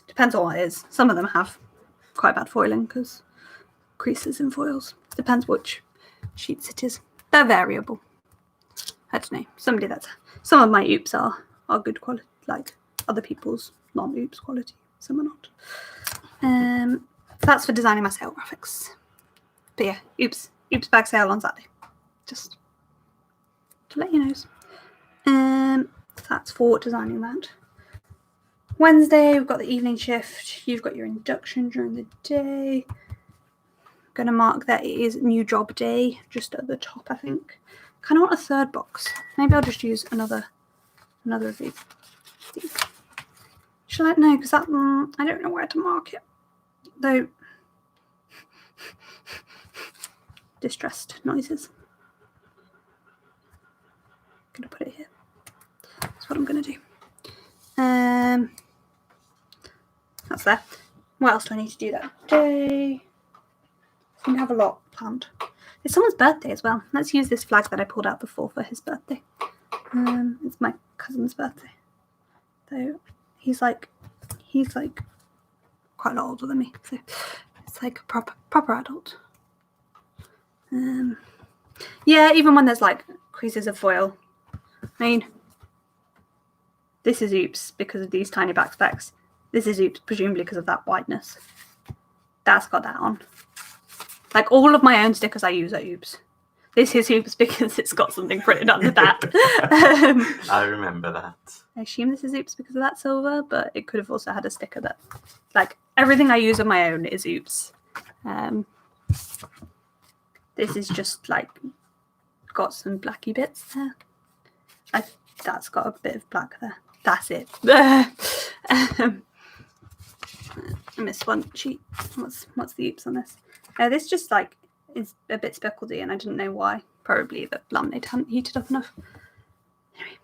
Depends on what it is. Some of them have quite bad foiling because creases in foils. Depends which sheets it is. They're variable. I don't know. Some of my Oops are good quality, like other people's non-Oops quality. Some are not. That's for designing my sale graphics. But yeah, Oops bag sale on Saturday. Just to let you know. That's for designing that. Wednesday, we've got the evening shift. You've got your induction during the day. I'm going to mark that it is new job day, just at the top, I think. Kind of want a third box. Maybe I'll just use another of these. Shall I? No, because that I don't know where to mark it. Though, distressed noises. I'm going to put it here. That's what I'm going to do. That's there. What else do I need to do that day? I think I have a lot planned. It's someone's birthday as well. Let's use this flag that I pulled out before for his birthday. It's my cousin's birthday. So he's like quite a lot older than me. So it's like a proper adult. Yeah, even when there's like creases of foil. I mean, this is Oops because of these tiny back specks. This is Oops presumably because of that wideness. That's got that on. Like all of my own stickers I use are Oops. This is Oops because it's got something printed on the back. I remember that. I assume this is Oops because of that silver, but it could have also had a sticker that, like, everything I use on my own is Oops. This is just like got some blacky bits there. That's got a bit of black there. That's it. I missed one sheet. What's the Oops on this? This just like is a bit speckledy, and I didn't know why. Probably the laminate hadn't heated up enough. Anyway,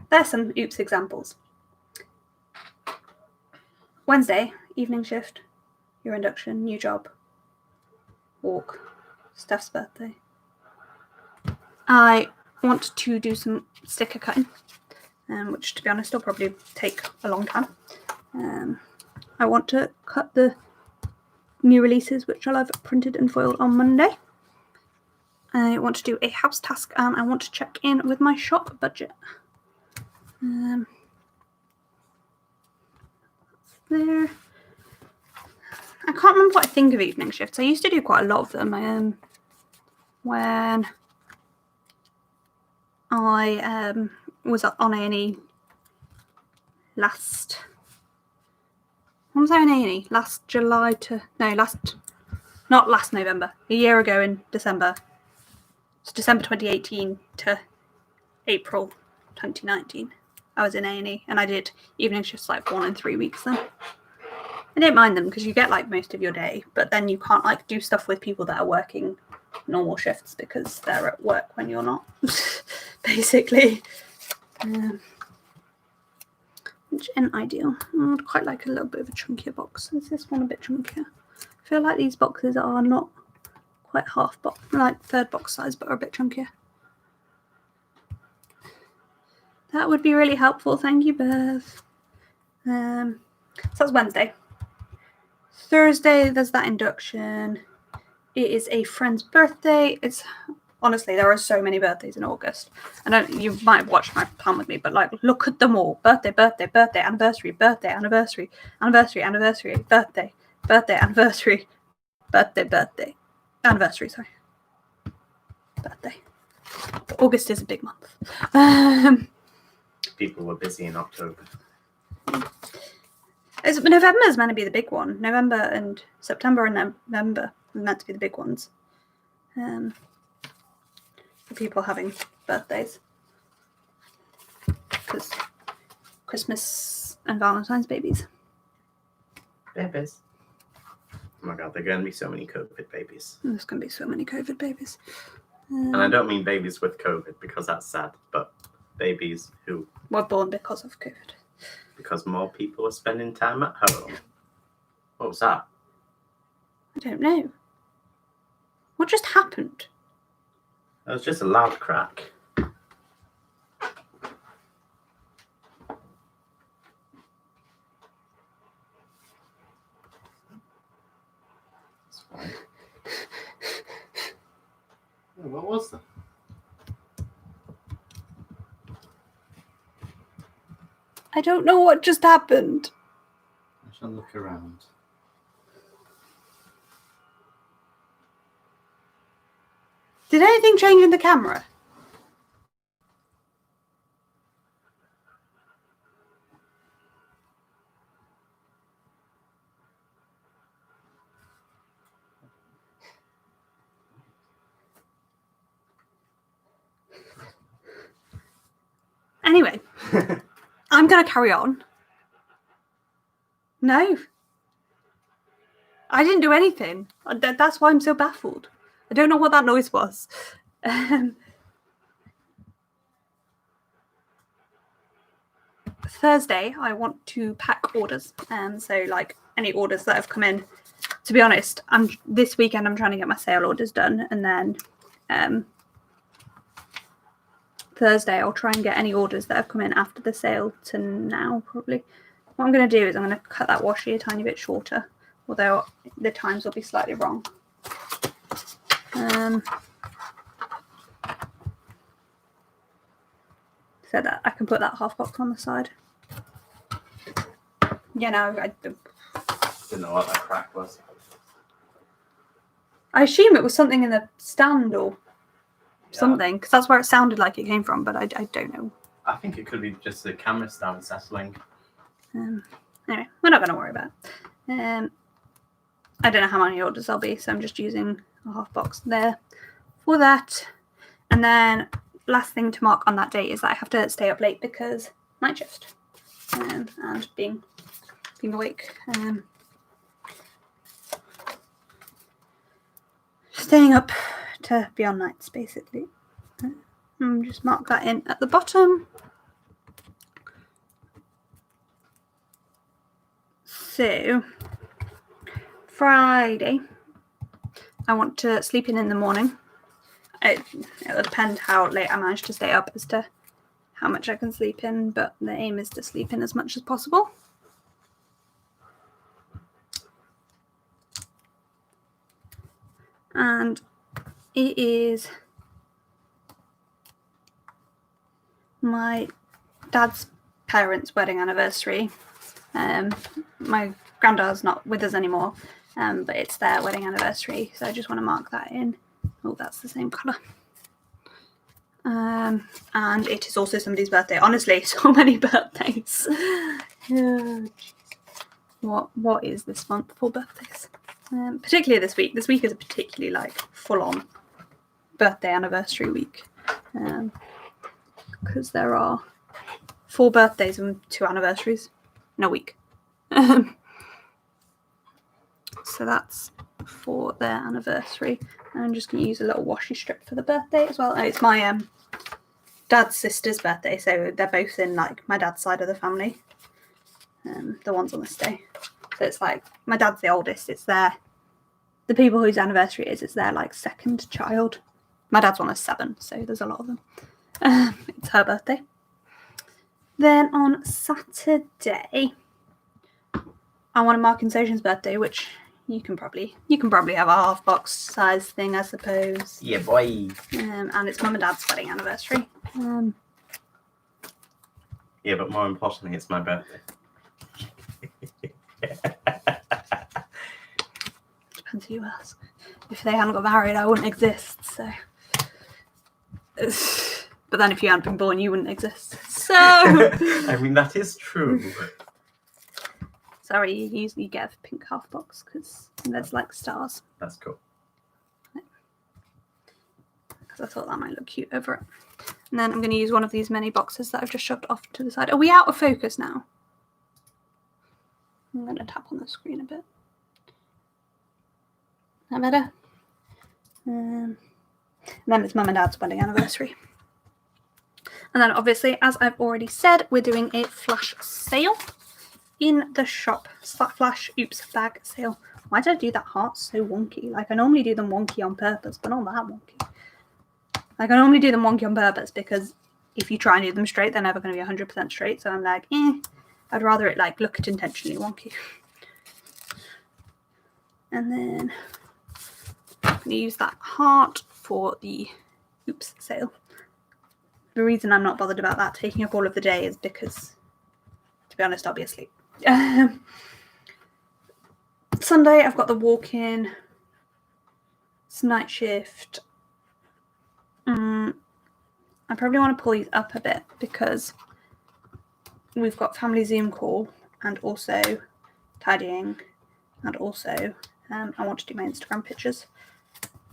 there's some Oops examples. Wednesday, evening shift, your induction, new job, walk, Steph's birthday. I want to do some sticker cutting, which to be honest will probably take a long time. I want to cut the new releases, which I'll have printed and foiled on Monday. I want to do a house task, and I want to check in with my shop budget. There. I can't remember what I think of evening shifts. I used to do quite a lot of them. When I was on A&E last. When was I on A&E? Last July to not last November. A year ago in December. It's December 2018 to April 2019. I was in A&E and I did evening shifts like 1 in 3 weeks then. I don't mind them because you get like most of your day, but then you can't like do stuff with people that are working normal shifts because they're at work when you're not, basically. Which isn't ideal. I'd quite like a little bit of a chunkier box. Is this one a bit chunkier? I feel like these boxes are not quite half box, like third box size, but are a bit chunkier. That would be really helpful. Thank you, Beth. So that's Wednesday. Thursday, there's that induction. It is a friend's birthday. It's honestly, there are so many birthdays in August. You might have watched my plan with me, but like, look at them all. Birthday, birthday, birthday, anniversary, birthday, anniversary, anniversary, anniversary, birthday, birthday, anniversary, birthday, birthday, anniversary, sorry. Birthday. But August is a big month. People were busy in October. November's meant to be the big one. November and September and November are meant to be the big ones. For people having birthdays. Because Christmas and Valentine's babies. Babies. Oh my god, there are going to be so many COVID babies. There's going to be so many COVID babies. And I don't mean babies with COVID because that's sad, but babies who were born because of COVID. Because more people are spending time at home. What was that? I don't know. What just happened? That was just a loud crack. That's fine. What was that? I don't know what just happened. I shall look around. Did anything change in the camera? Anyway. I'm going to carry on. No. I didn't do anything. That's why I'm so baffled. I don't know what that noise was. Thursday, I want to pack orders. So, like, any orders that have come in. To be honest, this weekend I'm trying to get my sale orders done. And then Thursday, I'll try and get any orders that have come in after the sale to now, probably. What I'm going to do is I'm going to cut that washi a tiny bit shorter, although the times will be slightly wrong. So that I can put that half box on the side. Yeah, no, I didn't know what that crack was. I assume it was something in the stand or something, because that's where it sounded like it came from, but I don't know. I think it could be just the camera stand settling. Anyway, we're not going to worry about it. I don't know how many orders there'll be, so I'm just using a half box there for that. And then last thing to mark on that date is that I have to stay up late because night shift and being awake. Staying up to be on nights, basically. Just mark that in at the bottom. So, Friday, I want to sleep in the morning. It'll depend how late I manage to stay up as to how much I can sleep in, but the aim is to sleep in as much as possible. And it is my dad's parents' wedding anniversary. My granddad's not with us anymore, but it's their wedding anniversary, so I just want to mark that in. Oh, that's the same colour. And it is also somebody's birthday. Honestly, so many birthdays. Oh, what is this month for birthdays? Particularly this week. This week is a particularly like full-on birthday anniversary week, because there are 4 birthdays and 2 anniversaries in a week. So that's for their anniversary. And I'm just going to use a little washi strip for the birthday as well. Oh, it's my dad's sister's birthday, so they're both in like my dad's side of the family. The ones on this day. So it's like my dad's the oldest. It's the people whose anniversary it is. It's their like second child. My dad's one of 7, so there's a lot of them. It's her birthday. Then on Saturday, I want to mark in Sojan's birthday, which you can probably have a half box size thing, I suppose. Yeah, boy. And it's Mum and Dad's wedding anniversary. Yeah, but more importantly, it's my birthday. Depends who you ask. If they hadn't got married, I wouldn't exist. So, but then if you hadn't been born, you wouldn't exist. So, I mean, that is true. Sorry, you get a pink half box because there's like stars. That's cool. Because I thought that might look cute over it. And then I'm going to use one of these mini boxes that I've just shoved off to the side. Are we out of focus now? I'm going to tap on the screen a bit. That better? And then it's Mum and Dad's wedding anniversary. And then obviously, as I've already said, we're doing a flash sale in the shop. Flash oops bag sale. Why did I do that heart so wonky? Like I normally do them wonky on purpose, but not that wonky. Like I normally do them wonky on purpose because if you try and do them straight, they're never going to be 100% straight. So I'm like, I'd rather it like look intentionally wonky. And then I'm going to use that heart for the oops sale. The reason I'm not bothered about that taking up all of the day is because, to be honest, I'll be asleep. Sunday, I've got the walk-in. It's night shift. I probably want to pull these up a bit because we've got family Zoom call and also tidying and also I want to do my Instagram pictures.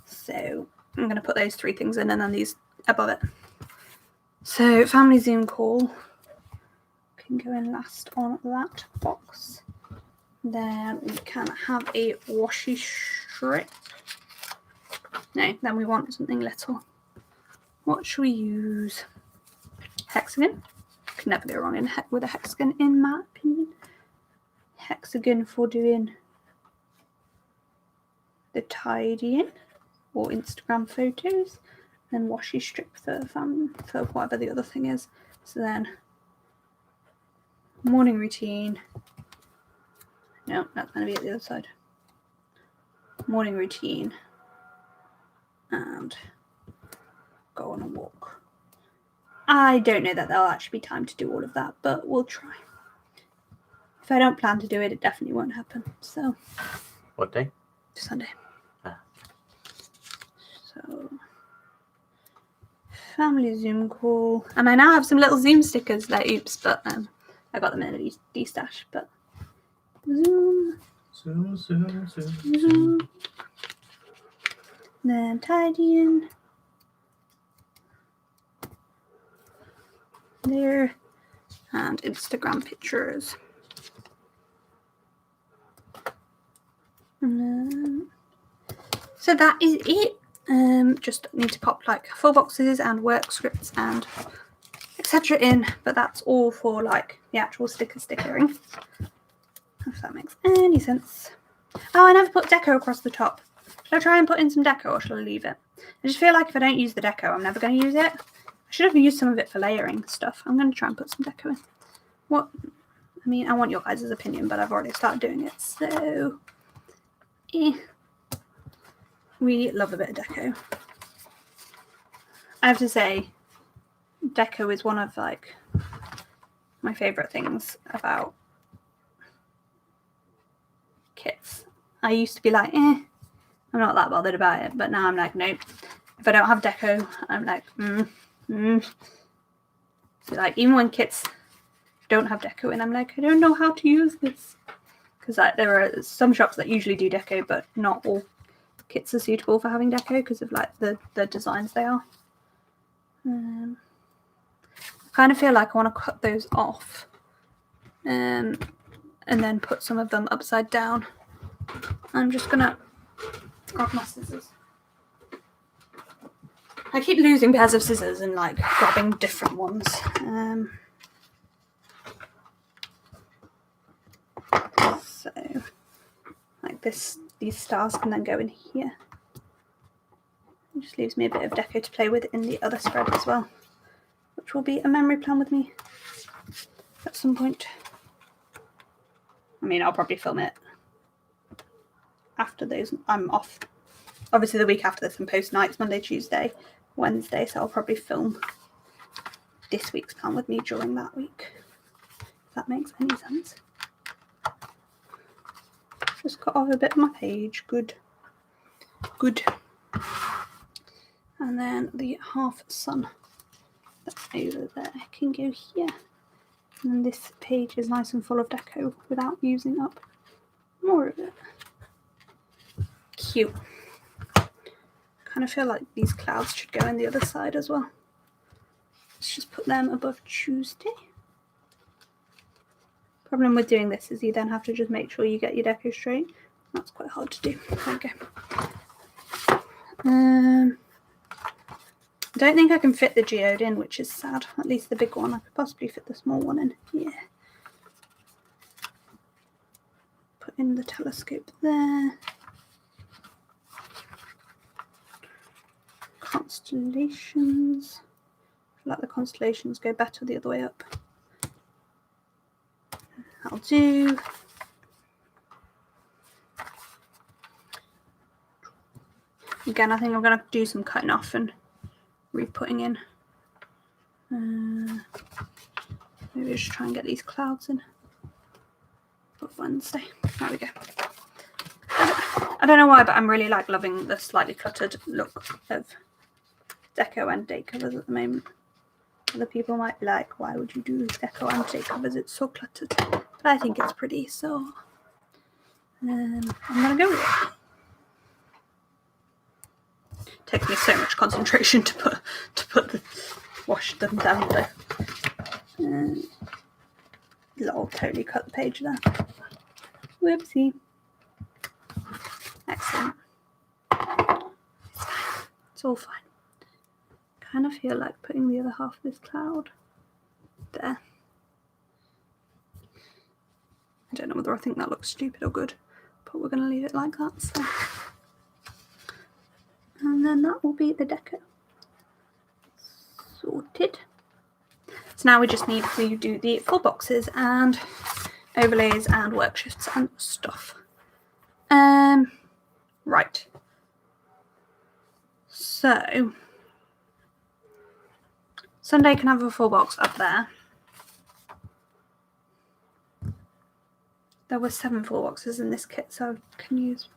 So I'm going to put those 3 things in and then these above it. So family Zoom call can go in last on that box. Then we can have a washi strip. No, then we want something little. What should we use? Hexagon. Can never go wrong with a hexagon in my opinion. Hexagon for doing the tidying or Instagram photos. Then washi strip for whatever the other thing is. So then morning routine. No, that's going to be at the other side. Morning routine. And go on a walk. I don't know that there'll actually be time to do all of that, but we'll try. If I don't plan to do it, it definitely won't happen. So. What day? Sunday. Ah. So. Family Zoom call. And I now have some little Zoom stickers that oops, but I got them in a D-stash, but Zoom. Zoom. Then tidying. There. And Instagram pictures. And then, so that is it. Just need to pop like full boxes and work scripts and etc. in, but that's all for like the actual stickering. If that makes any sense. Oh, I never put deco across the top. Should I try and put in some deco or should I leave it? I just feel like if I don't use the deco, I'm never going to use it. I should have used some of it for layering stuff. I'm going to try and put some deco in. What? I mean, I want your guys' opinion, but I've already started doing it, so we love a bit of deco. I have to say, deco is one of like my favourite things about kits. I used to be like, I'm not that bothered about it, but now I'm like, nope. If I don't have deco, I'm like, So like, even when kits don't have deco in, I'm like, I don't know how to use this. Because like, there are some shops that usually do deco, but not all kits are suitable for having deco because of like the designs they are. I kind of feel like I want to cut those off and then put some of them upside down I'm just gonna grab my scissors. I keep losing pairs of scissors and like grabbing different ones. So like this, these stars can then go in here. It just leaves me a bit of deco to play with in the other spread as well, which will be a memory plan with me at some point. I mean, I'll probably film it after those. I'm off. Obviously, the week after this, I'm post nights, Monday, Tuesday, Wednesday, so I'll probably film this week's plan with me during that week. If that makes any sense. Just cut off a bit of my page. Good. Good. And then the half sun that's over there can go here. And this page is nice and full of deco without using up more of it. Cute. Kind of feel like these clouds should go in the other side as well. Let's just put them above Tuesday. Problem with doing this is you then have to just make sure you get your deco straight. That's quite hard to do. There we go. I don't think I can fit the geode in, which is sad. At least the big one. I could possibly fit the small one in. Yeah. Put in the telescope there. Constellations. I feel like the constellations go better the other way up. That'll do. Again, I think I'm going to do some cutting off and re-putting in. Maybe just try and get these clouds in. Of Wednesday. There we go. I don't know why, but I'm really like loving the slightly cluttered look of deco and date covers at the moment. Other people might be like, why would you do deco and date covers? It's so cluttered. But I think it's pretty, so I'm going to go with it. Takes me so much concentration to wash them down though. I'll totally cut the page there. Whoopsie. Excellent. It's fine. It's all fine. Kind of feel like putting the other half of this cloud there. I don't know whether I think that looks stupid or good, but we're going to leave it like that. So. And then that will be the deco. Sorted. So now we just need to do the full boxes and overlays and work shifts and stuff. Right. So Sunday can have a full box up there. There were 7 full boxes in this kit, so I can use.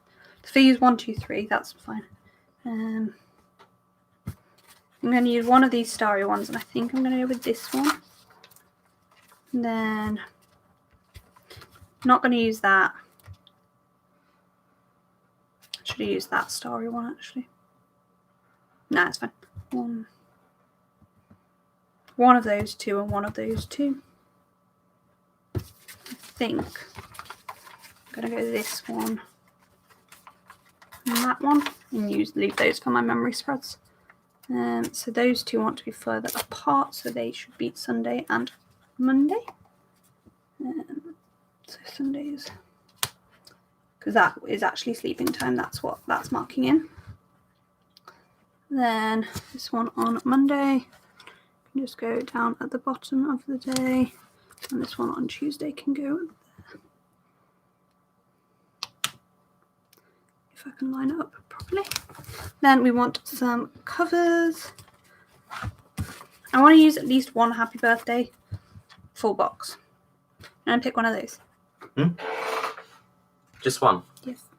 If I use 1, 2, 3, that's fine. I'm going to use one of these starry ones, and I think I'm going to go with this one. And then, not going to use that. I should have used that starry one, actually. No, it's fine. One of those two and one of those two. I think I'm going to go this one and that one, and leave those for my memory spreads. So those two want to be further apart, so they should be Sunday and Monday. So Sundays, because that is actually sleeping time. That's what that's marking in. Then this one on Monday can just go down at the bottom of the day, and this one on Tuesday can go there. If I can line it up properly. Then we want some covers. I want to use at least one happy birthday full box. And pick one of those. Just one? Yes.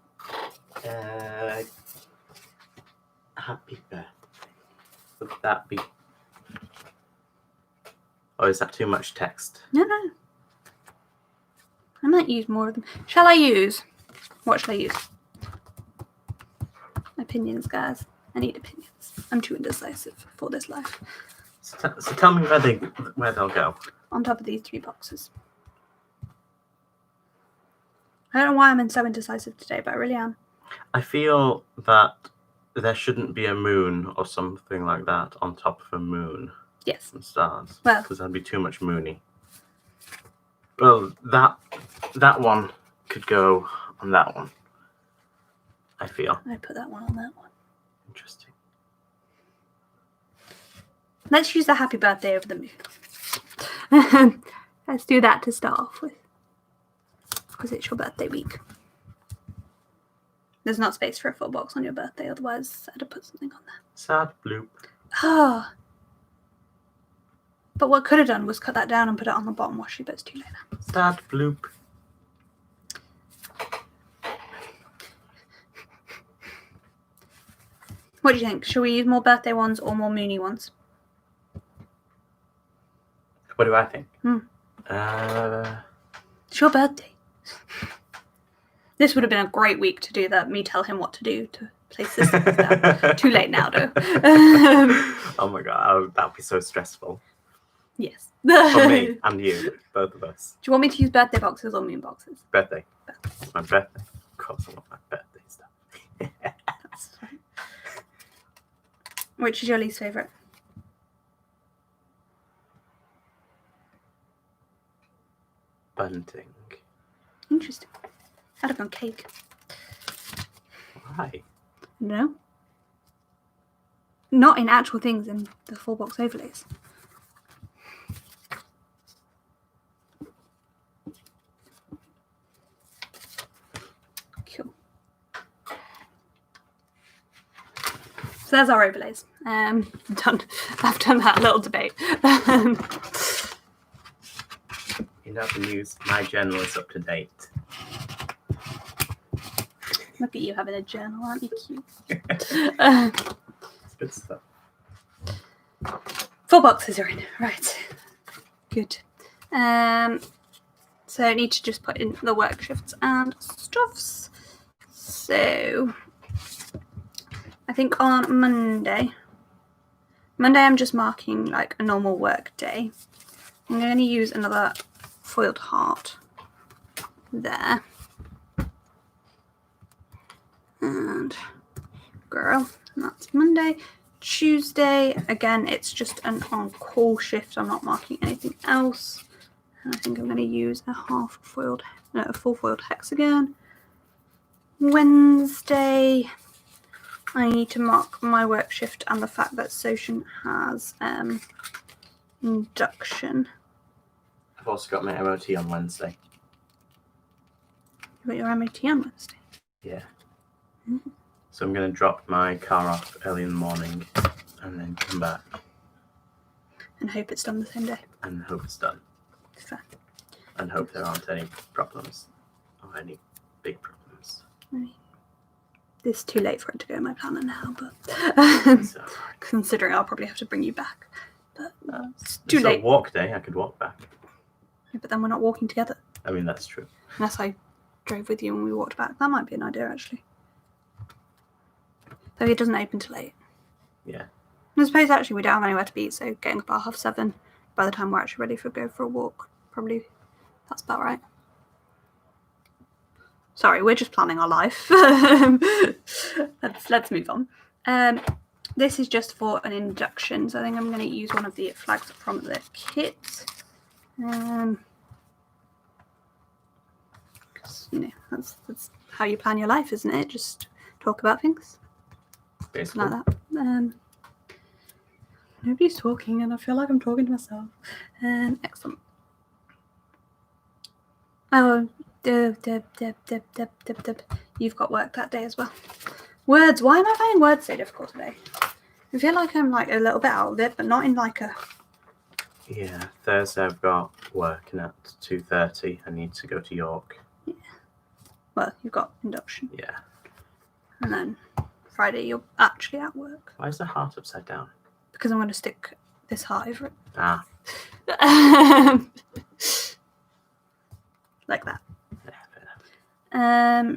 Happy birthday. Would that be... Or is that too much text? No. I might use more of them. Shall I use? What shall I use? Opinions, guys. I need opinions. I'm too indecisive for this life. So tell me where they'll go. On top of these 3 boxes. I don't know why I'm so indecisive today, but I really am. I feel that there shouldn't be a moon or something like that on top of a moon Yes. and stars. Well. Because that'd be too much moony. Well, that one could go on that one. I feel. I put that one on that one. Interesting. Let's use the happy birthday over the moon. Let's do that to start off with. Because it's your birthday week. There's not space for a full box on your birthday, otherwise I'd have put something on there. Sad bloop. Oh. But what I could have done was cut that down and put it on the bottom washi, but it's too late now. Sad bloop. What do you think? Should we use more birthday ones or more moony ones? What do I think? It's your birthday. This would have been a great week to do that. Me tell him what to do to place this down. Too late now, though. Oh my god, that would be so stressful. Yes. For me and you, both of us. Do you want me to use birthday boxes or moon boxes? Birthday. It's my birthday. Of course I want my birthday stuff. That's fine. Which is your least favourite? Bunting. Interesting. I'd have gone cake. Why? No. Not in actual things, in the full box overlays. Cool. So there's our overlays. Done. I've done that little debate. You know the news. My journal is up to date. Look at you having a journal, aren't you cute? It's good stuff. 4 boxes are in. Right. Good. So I need to just put in the work shifts and stuffs. So I think on Monday I'm just marking like a normal work day. I'm going to use another foiled heart there. And girl, and that's Monday. Tuesday, again, it's just an on-call shift. I'm not marking anything else. And I think I'm going to use a full foiled hexagon. Wednesday, I need to mark my work shift and the fact that Soshin has induction. I've also got my MOT on Wednesday. You got your MOT on Wednesday? Yeah. Mm-hmm. So I'm going to drop my car off early in the morning and then come back. And hope it's done the same day. And hope it's done. Fair. And hope there aren't any problems or any big problems. I mean, it's too late for it to go in my planner now, but It's all right. considering I'll probably have to bring you back. But it's It's too late. a walk day. I could walk back. Yeah, but then we're not walking together. I mean, that's true. Unless I drove with you and we walked back. That might be an idea, actually. Though it doesn't open till 8. Yeah. I suppose actually we don't have anywhere to be, so getting up at 7:30 by the time we're actually ready to go for a walk, probably that's about right. Sorry, we're just planning our life. Let's move on. This is just for an induction, so I think I'm going to use one of the flags from the kit. Because, you know, that's how you plan your life, isn't it? Just talk about things. Basically. Like that. Nobody's talking, and I feel like I'm talking to myself. Excellent. Oh, you've got work that day as well. Words. Why am I finding words so difficult today? I feel like I'm like a little bit out of it, but not in like a. Yeah, Thursday I've got work, and at 2:30 I need to go to York. Yeah. Well, you've got induction. Yeah. And then Friday you're actually at work. Why is the heart upside down? Because I'm going to stick this heart over it. Ah. Like that. Yeah,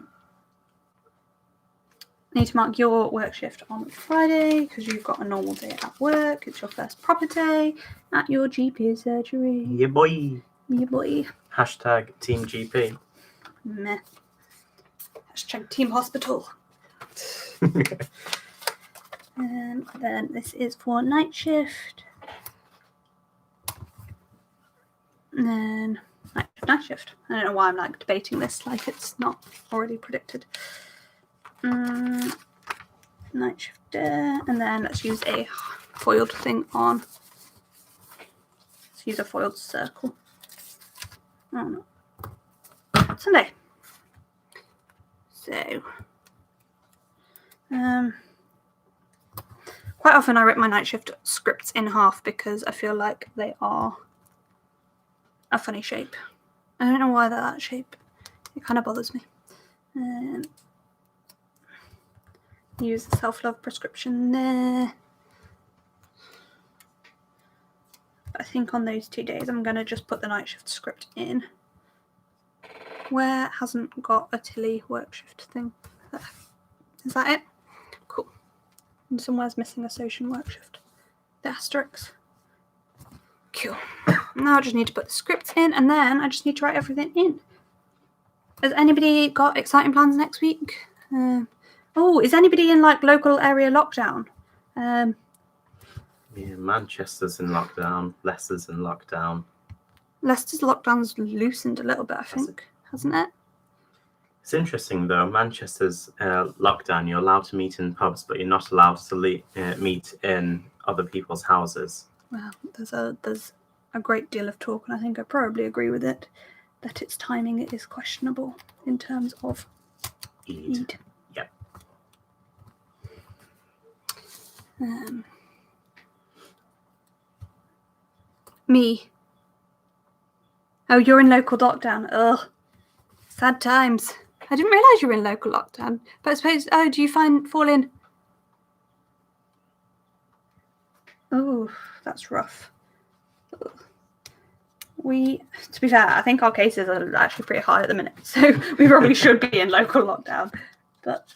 Need to mark your work shift on Friday because you've got a normal day at work. It's your first proper day at your GP surgery. yeah, boy. Yeah, boy. Hashtag Team GP. Meh. Hashtag Team Hospital. And then this is for night shift. And then night shift. I don't know why I'm like debating this like it's not already predicted. Night shift there. And then let's use a foiled thing on. Let's use a foiled circle. Oh no. Sunday. So quite often I rip my night shift scripts in half because I feel like they are a funny shape. I don't know why they're that shape. It kind of bothers me. Use the self-love prescription there. I think on those 2 days I'm going to just put the night shift script in. Where it hasn't got a Tilly work shift thing. Is that it? Cool. And somewhere's missing a social work shift. The asterisk. Cool. Now I just need to put the scripts in and then I just need to write everything in. Has anybody got exciting plans next week? Is anybody in like local area lockdown? Yeah, Manchester's in lockdown. Leicester's in lockdown. Leicester's lockdown's loosened a little bit, I think, hasn't it? It's interesting though. Manchester's lockdown. You're allowed to meet in pubs, but you're not allowed to meet in other people's houses. Well, there's a great deal of talk, and I think I probably agree with it, that its timing is questionable in terms of Eid. Yep. Me. Oh, you're in local lockdown. Ugh. Sad times. I didn't realise you were in local lockdown. But I suppose, do you fall in? Oh, that's rough. Ugh. To be fair, I think our cases are actually pretty high at the minute. So we probably should be in local lockdown. But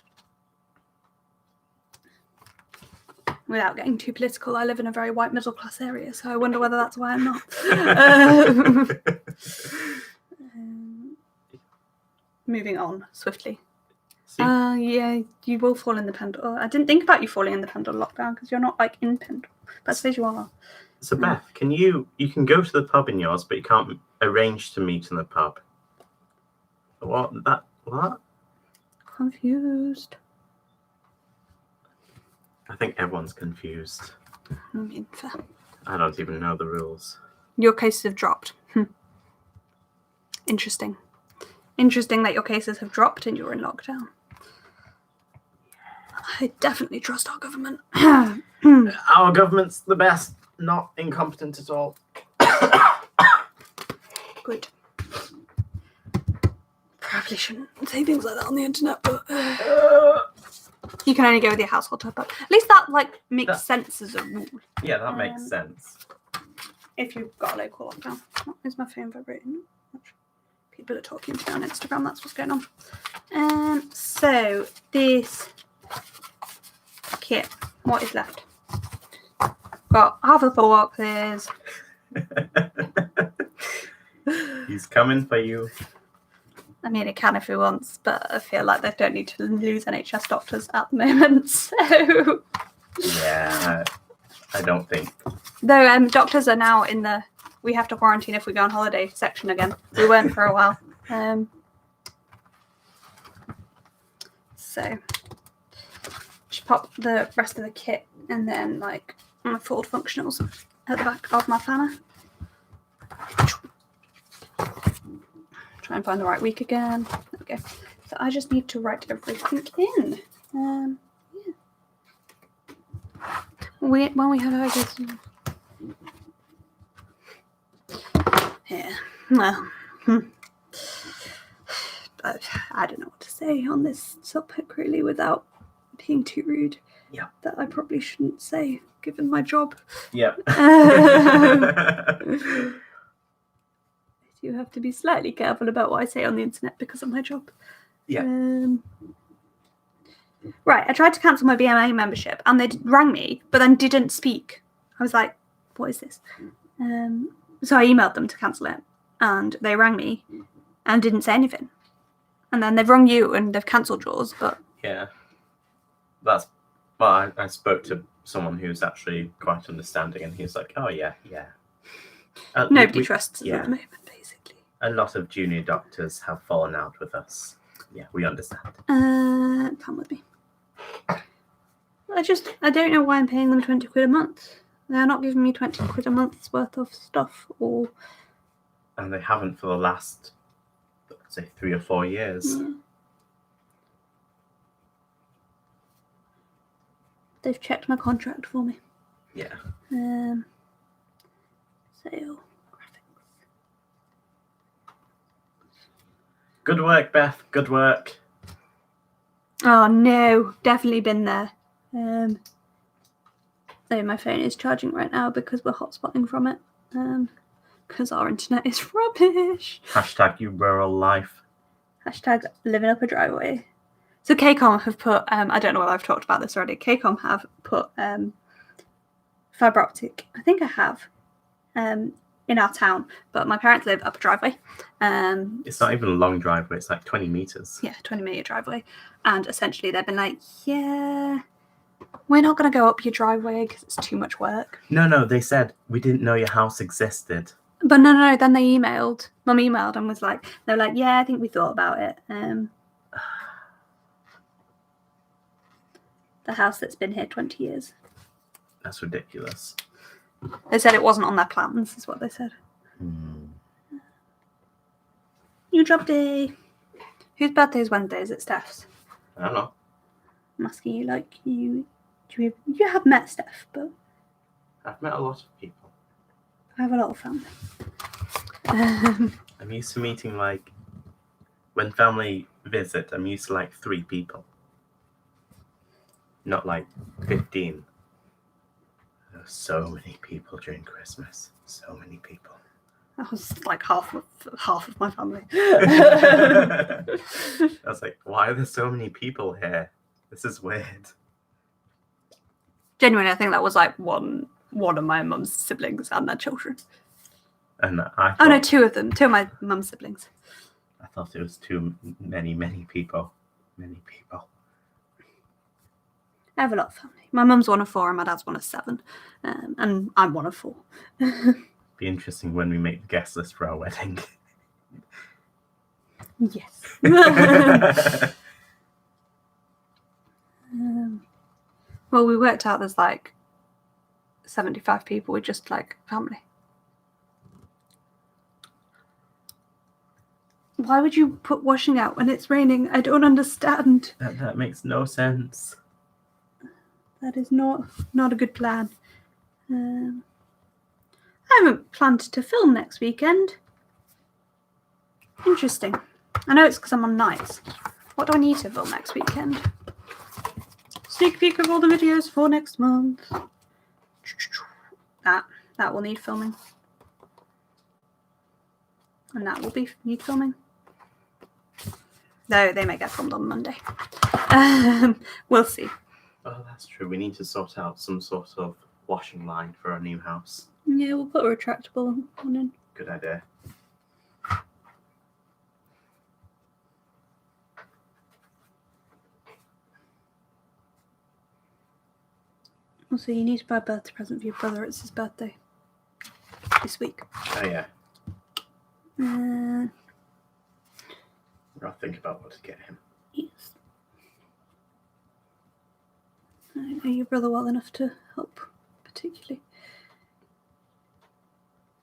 without getting too political, I live in a very white middle class area, so I wonder whether that's why I'm not. Moving on swiftly. Yeah, you will fall in the Pendle. I didn't think about you falling in the Pendle lockdown because you're not like in Pendle, but I suppose you are. So Beth, can you can go to the pub in yours, but you can't arrange to meet in the pub? What? Confused. I think everyone's confused. I mean, fair. I don't even know the rules. Your cases have dropped. Interesting. Interesting that your cases have dropped and you're in lockdown. I definitely trust our government. Our government's the best, not incompetent at all. Good. Probably shouldn't say things like that on the internet, but you can only go with your household type up. At least that makes sense as a rule. Yeah, that makes sense. If you've got a local lockdown. Is my phone vibrating? People are talking to me on Instagram, that's what's going on. So this kit, what is left? Got half of the boxes. He's coming for you. I mean, it can if he wants, but I feel like they don't need to lose NHS doctors at the moment. So yeah, I don't think. Though doctors are now in the we have to quarantine if we go on holiday section again. We weren't for a while. So just pop the rest of the kit and then my fold functionals at the back of my planner. Try and find the right week again. Okay. So I just need to write everything in. Yeah. When we have our guests. Yeah. Well. I don't know what to say on this topic really without being too rude. Yeah. That I probably shouldn't say, given my job. Yeah. You have to be slightly careful about what I say on the internet because of my job. Yeah. Right, I tried to cancel my BMA membership and they rang me, but then didn't speak. I was like, what is this? So I emailed them to cancel it and they rang me and didn't say anything. And then they've rung you and they've cancelled yours, but... Yeah. Well, I spoke to someone who's actually quite understanding, and he's like, oh, yeah. Nobody trusts us at the moment, basically. A lot of junior doctors have fallen out with us. Yeah, we understand. Come with me. I don't know why I'm paying them 20 quid a month. They're not giving me 20 quid a month's worth of stuff, or... And they haven't for the last, let's say, 3 or 4 years. Yeah. They've checked my contract for me. Yeah. Sale. Good work, Beth. Good work. Oh no, definitely been there. So my phone is charging right now because we're hotspotting from it. Because our internet is rubbish. Hashtag you rural life. Hashtag living up a driveway. So KCOM have put, I don't know whether I've talked about this already, KCOM have put fibre optic, I think I have, in our town, but my parents live up a driveway. It's not even a long driveway, it's like 20 metres. Yeah, 20-metre driveway. And essentially they've been like, yeah, we're not going to go up your driveway because it's too much work. No, they said, we didn't know your house existed. But no, then they emailed, Mum emailed and was like, they were like, yeah, I think we thought about it. The house that's been here 20 years. That's ridiculous. They said it wasn't on their plans, is what they said. New job day. Whose birthday is Wednesday? Is it Steph's? I don't know. I'm asking you, like, you have met Steph, but... I've met a lot of people. I have a lot of family. I'm used to meeting, like, when family visit, I'm used to, like, 3 people. Not, like, 15. There are so many people during Christmas. So many people. That was, like, half of my family. I was like, why are there so many people here? This is weird. Genuinely, I think that was, like, one of my mum's siblings and their children. And I thought, oh, no, 2 of them. 2 of my mum's siblings. I thought it was too many people. Many people. I have a lot of family. My mum's one of 4 and my dad's one of 7. And I'm one of 4. Be interesting when we make the guest list for our wedding. Yes. Well, we worked out there's like 75 people with just like family. Why would you put washing out when it's raining? I don't understand. That makes no sense. That is not a good plan. I haven't planned to film next weekend. Interesting. I know it's because I'm on nights. What do I need to film next weekend? Sneak peek of all the videos for next month. That will need filming. And that will need filming. Though they may get filmed on Monday. We'll see. Oh, that's true. We need to sort out some sort of washing line for our new house. Yeah, we'll put a retractable one in. Good idea. Also, you need to buy a birthday present for your brother. It's his birthday this week. Oh, yeah. I'll think about what to get him. Yes. I don't know your brother well enough to help, particularly.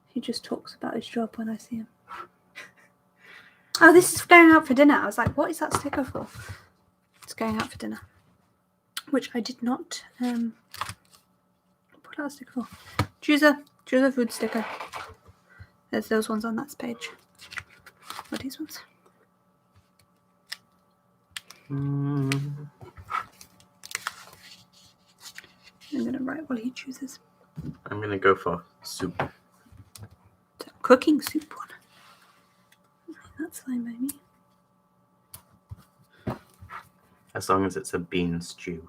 He just talks about his job when I see him. Oh, this is going out for dinner. I was like, what is that sticker for? It's going out for dinner. Which I did not put out a sticker for. Choose a food sticker. There's those ones on that page. What are these ones? I'm going to write while he chooses. I'm going to go for soup. The cooking soup one. That's fine by me. As long as it's a bean stew.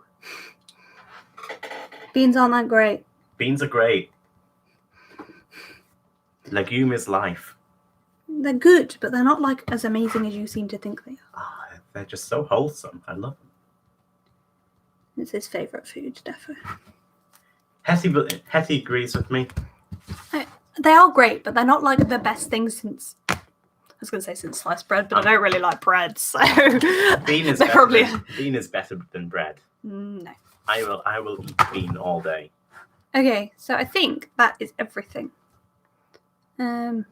Beans aren't that great. Beans are great. Legume is life. they're good, but they're not like as amazing as you seem to think they are. Oh, they're just so wholesome. I love them. It's his favourite food, defo. Hetty agrees with me. They are great, but they're not like the best things since. I was going to say since sliced bread, but I don't really like bread, so bean is bean is better than bread. No. I will eat bean all day. Okay, so I think that is everything. So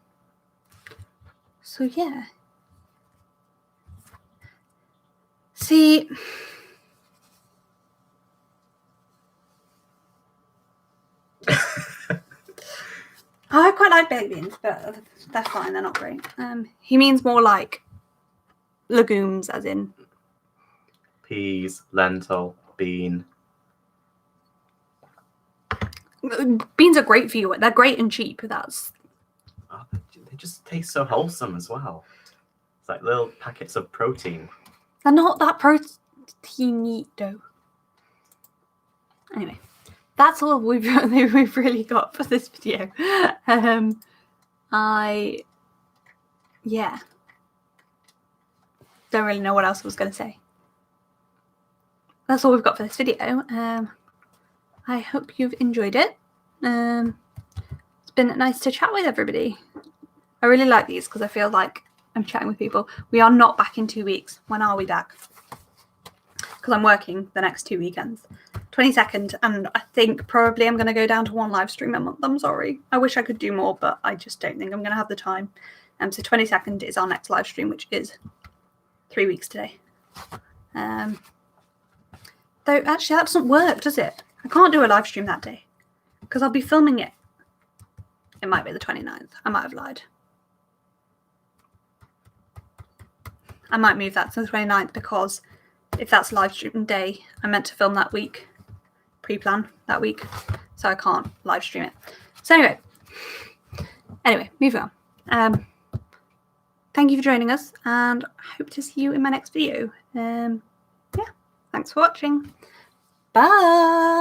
yeah. See. I quite like baked beans, but they're fine. They're not great. He means more like legumes, as in peas, lentil, bean. Beans are great for you. They're great and cheap. They just taste so wholesome as well. It's like little packets of protein. They're not that proteiny though. Anyway. That's all we've really got for this video. Yeah. Don't really know what else I was going to say. That's all we've got for this video. I hope you've enjoyed it. It's been nice to chat with everybody. I really like these because I feel like I'm chatting with people. We are not back in 2 weeks. When are we back? Because I'm working the next 2 weekends. 22nd, and I think probably I'm going to go down to 1 live stream a month. I'm sorry. I wish I could do more, but I just don't think I'm going to have the time. So 22nd is our next live stream, which is 3 weeks today. Though actually that doesn't work, does it? I can't do a live stream that day because I'll be filming it. It might be the 29th. I might have lied. I might move that to the 29th because if that's live stream day, I meant to film that week. Pre-plan that week, so I can't live stream it. So anyway, moving on. Thank you for joining us, and I hope to see you in my next video. Yeah, thanks for watching. Bye.